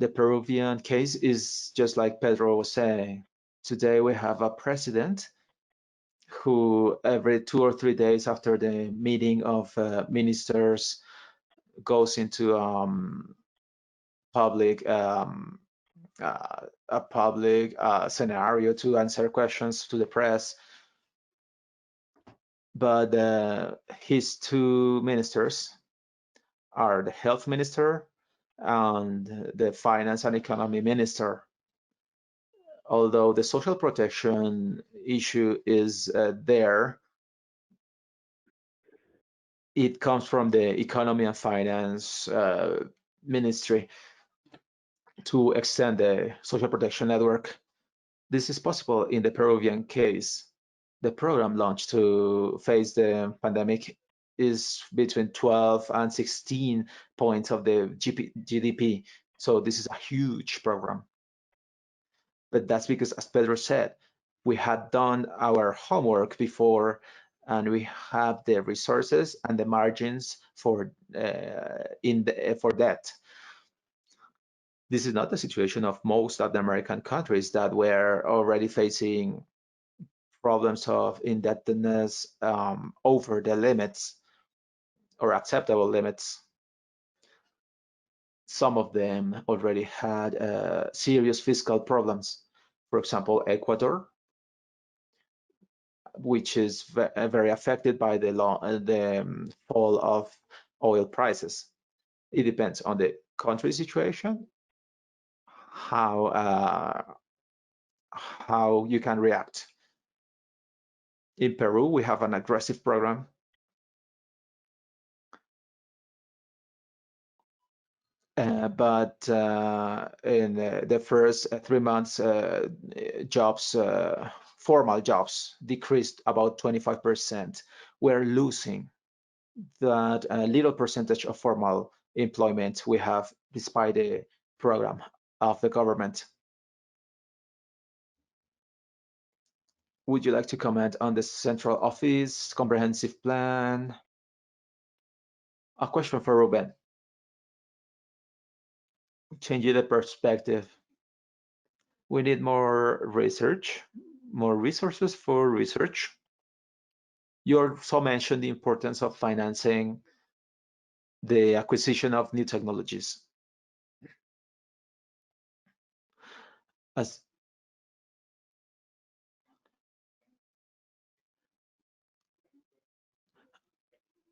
S1: the Peruvian case is just like Pedro was saying. Today we have a president who every 2 or 3 days after the meeting of ministers goes into public a public scenario to answer questions to the press. But his two ministers are the health minister and the finance and economy minister. Although the social protection issue is there, it comes from the economy and finance ministry to extend the social protection network. This is possible in the Peruvian case. The program launched to face the pandemic is between 12 and 16 points of the GDP. So this is a huge program. But that's because, as Pedro said, we had done our homework before, and we have the resources and the margins for that. This is not the situation of most Latin American countries that were already facing problems of indebtedness over the limits or acceptable limits. Some of them already had serious fiscal problems. For example, Ecuador, which is very affected by the fall of oil prices. It depends on the country situation, how you can react. In Peru, we have an aggressive program. But in the first 3 months, jobs, formal jobs decreased about 25%. We're losing that little percentage of formal employment we have despite the program of the government. Would you like to comment on the central office comprehensive plan? A question for Ruben. Changing the perspective. We need more research, more resources for research. You also mentioned the importance of financing the acquisition of new technologies. As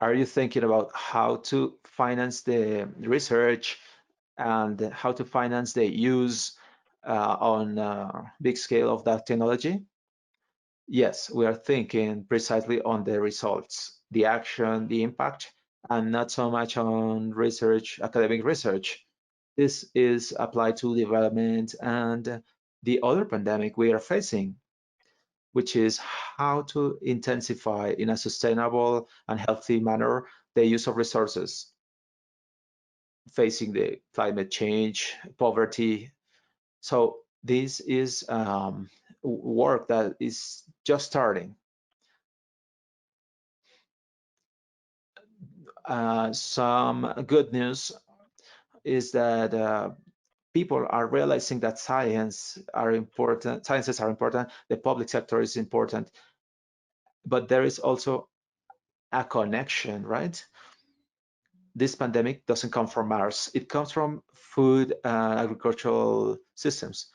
S1: are you thinking about how to finance the research and how to finance the use on a big scale of that technology? Yes, we are thinking precisely on the results, the action, the impact, and not so much on research, academic research. This is applied to development and the other pandemic we are facing, which is how to intensify in a sustainable and healthy manner the use of resources, facing the climate change, poverty. So this is work that is just starting. Some good news is that people are realizing that sciences are important, the public sector is important, but there is also a connection, right? This pandemic doesn't come from Mars, it comes from food and agricultural systems.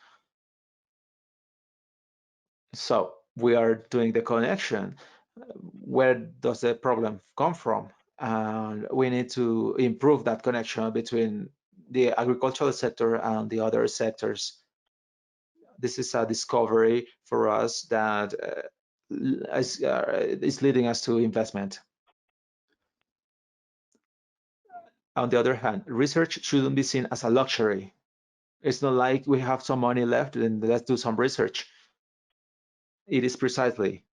S1: So we are doing the connection. Where does the problem come from? And we need to improve that connection between the agricultural sector and the other sectors. This is a discovery for us that is leading us to investment. On the other hand, research shouldn't be seen as a luxury. It's not like we have some money left and let's do some research. It is precisely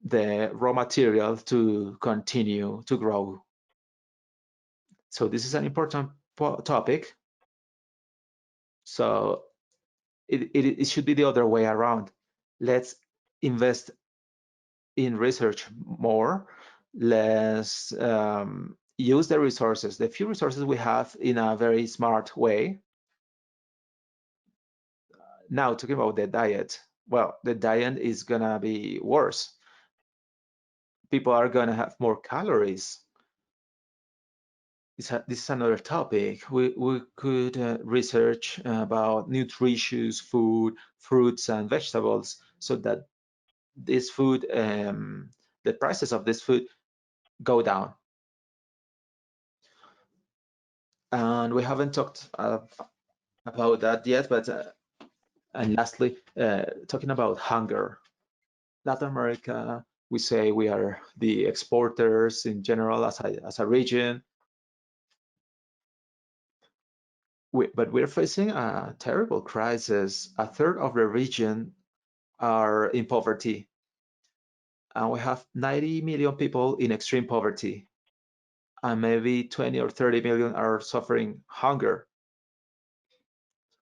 S1: the raw material to continue to grow. So this is an important topic. So it should be the other way around. Let's invest in research more. Let's use the resources, the few resources we have, in a very smart way. Now, talking about the diet, well, the diet is gonna be worse. People are gonna have more calories. This is another topic. We could research about nutritious food, fruits and vegetables, so that this food, the prices of this food go down. And we haven't talked about that yet, but and lastly, talking about hunger. Latin America, we say we are the exporters in general as a region. But we're facing a terrible crisis. A third of the region are in poverty. And we have 90 million people in extreme poverty. And maybe 20 or 30 million are suffering hunger.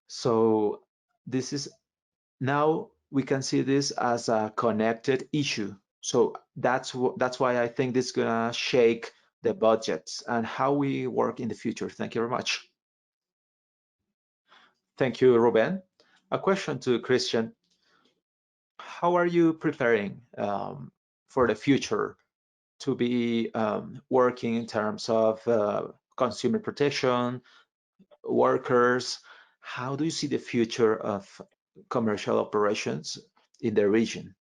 S1: So this is, now we can see this as a connected issue. So that's why I think this is gonna shake the budgets and how we work in the future. Thank you very much. Thank you, Ruben. A question to Christian. How are you preparing for the future to be working in terms of consumer protection, workers? How do you see the future of commercial operations in the region?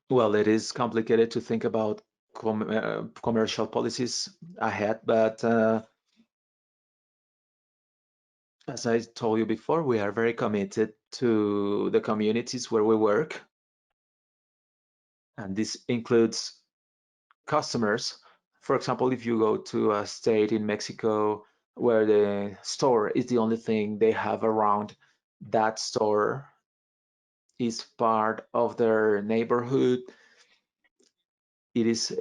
S1: Well, it is complicated to think about commercial policies ahead, but as I told you before, we are very committed to the communities where we work. And this includes customers. For example, if you go to a state in Mexico where the store is the only thing they have around, that store is part of their neighborhood. It is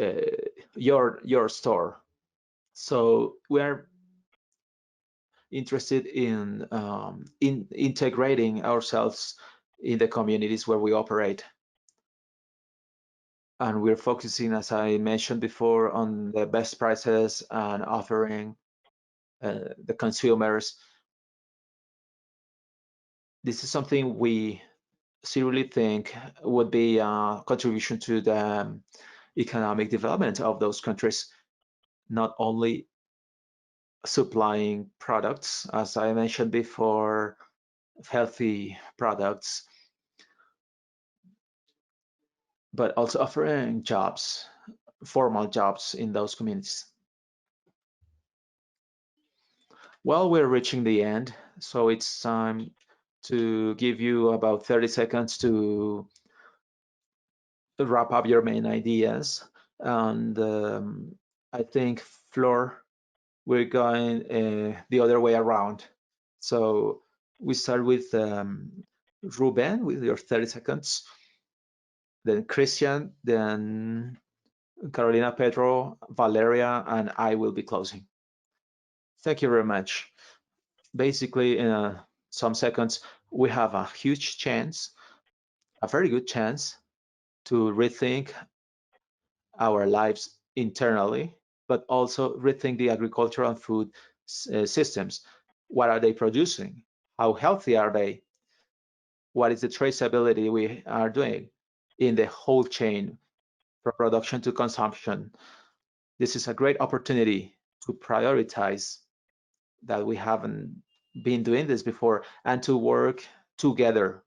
S1: your store. So we are interested in integrating ourselves in the communities where we operate. And we're focusing, as I mentioned before, on the best prices and offering the consumers. This is something we seriously think would be a contribution to the economic development of those countries, not only supplying products, as I mentioned before, healthy products, but also offering jobs, formal jobs in those communities. Well, we're reaching the end, so it's time to give you about 30 seconds to wrap up your main ideas. And I think, Flor, we're going the other way around. So we start with Ruben with your 30 seconds, then Christian, then Carolina, Pedro, Valeria, and I will be closing. Thank you very much. Basically, in some seconds, we have a huge chance, a very good chance, to rethink our lives internally, but also rethink the agricultural and food systems. What are they producing? How healthy are they? What is the traceability we are doing in the whole chain from production to consumption? This is a great opportunity to prioritize that we haven't been doing this before and to work together.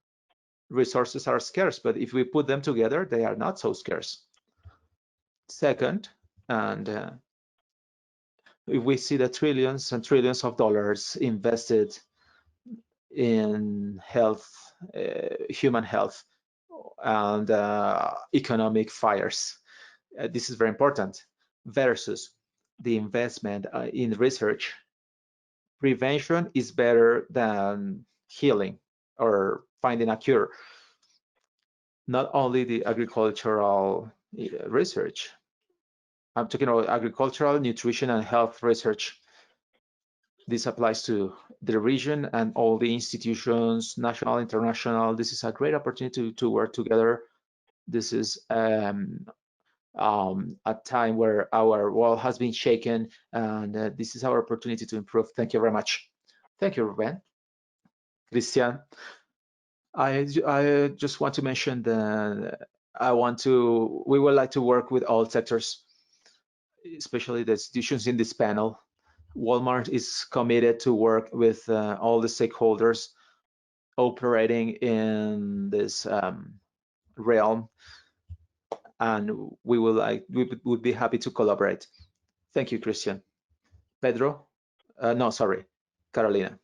S1: Resources are scarce, but if we put them together, they are not so scarce. Second, and if we see the trillions and trillions of dollars invested in health, human health, and economic fires, this is very important, versus the investment in research. Prevention is better than healing or finding a cure. Not only the agricultural research, I'm talking about agricultural, nutrition, and health research. This applies to the region and all the institutions, national, international. This is a great opportunity to work together. This is a time where our world has been shaken, and this is our opportunity to improve. Thank you very much. Thank you, Ruben. Christian, I just want to mention that we would like to work with all sectors, especially the institutions in this panel. Walmart is committed to work with all the stakeholders operating in this realm, and we would be happy to collaborate. Thank you, Christian. Pedro? No, sorry, Carolina.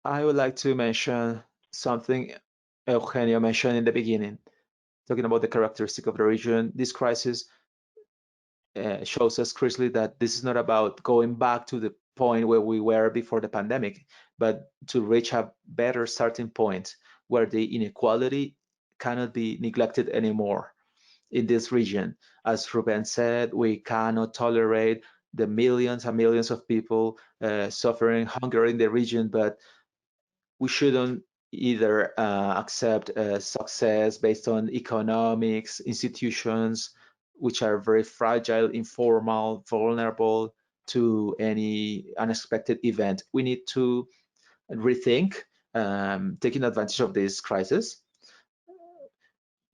S1: I would like to mention something Eugenio mentioned in the beginning, talking about the characteristic of the region. This crisis shows us clearly that this is not about going back to the point where we were before the pandemic, but to reach a better starting point where the inequality cannot be neglected anymore in this region. As Ruben said, we cannot tolerate the millions and millions of people suffering hunger in the region, but we shouldn't either accept success based on economics, institutions, which are very fragile, informal, vulnerable to any unexpected event. We need to rethink taking advantage of this crisis,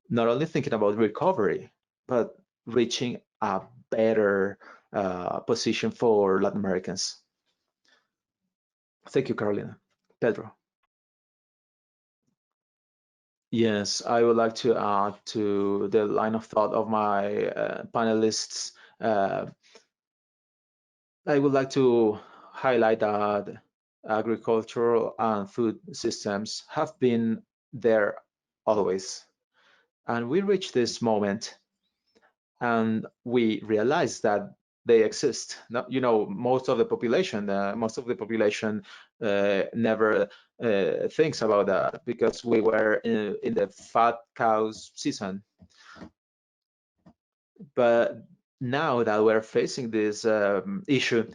S1: not only thinking about recovery, but reaching a better position for Latin Americans. Thank you, Carolina. Pedro. Yes, I would like to add to the line of thought of my panelists. I would like to highlight that agricultural and food systems have been there always. And we reached this moment and we realized that they exist. No, you know, most of the population never thinks about that, because we were in the fat cows season. But now that we're facing this issue,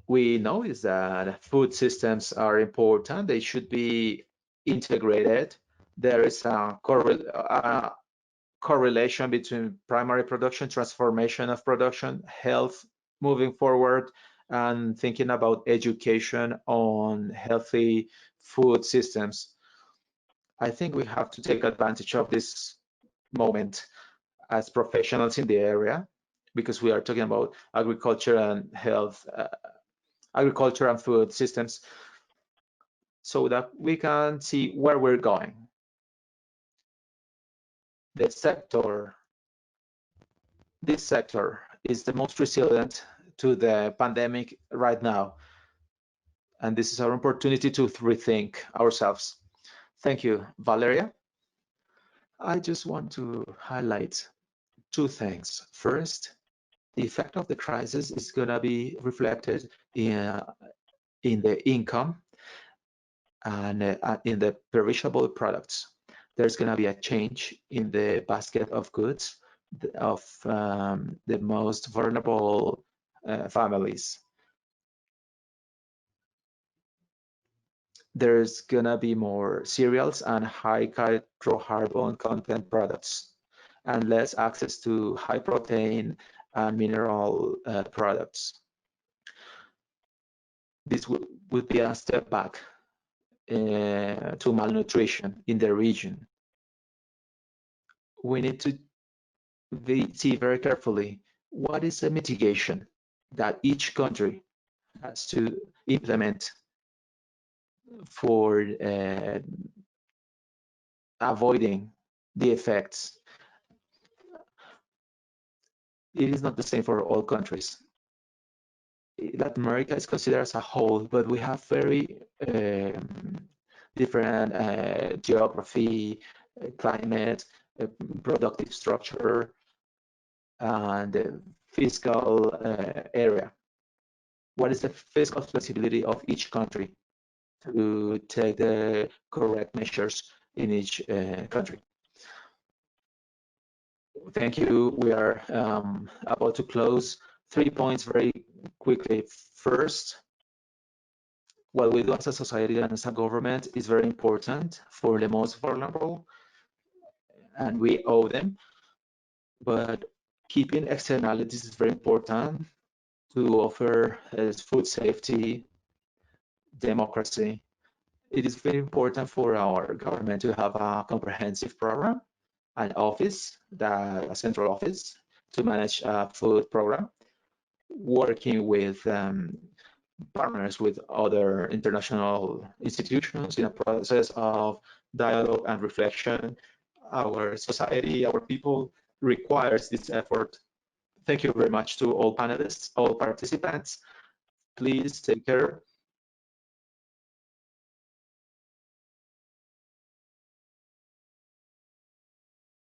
S1: we notice that food systems are important. They should be integrated. There is a correlation between primary production, transformation of production, health moving forward, and thinking about education on healthy food systems. I think we have to take advantage of this moment as professionals in the area, because we are talking about agriculture and health, agriculture and food systems, so that we can see where we're going. This sector is the most resilient to the pandemic right now. And this is our opportunity to rethink ourselves. Thank you, Valeria. I just want to highlight two things. First, the effect of the crisis is going to be reflected in the income and in the perishable products. There's going to be a change in the basket of goods of the most vulnerable families. There's going to be more cereals and high hydrocarbon content products, and less access to high protein and mineral products. This would be a step back to malnutrition in the region. We need to see very carefully what is the mitigation that each country has to implement for avoiding the effects. It is not the same for all countries. Latin America is considered as a whole, but we have very different geography, climate, productive structure, and fiscal area. What is the fiscal flexibility of each country to take the correct measures in each country? Thank you. We are about to close. 3 points very quickly. First, what we do as a society and as a government is very important for the most vulnerable, and we owe them. But keeping externalities is very important to offer food safety, democracy. It is very important for our government to have a comprehensive program, an office, a central office, to manage a food program, working with partners with other international institutions in a process of dialogue and reflection. Our society, our people requires this effort. Thank you very much to all panelists, all participants. Please take care.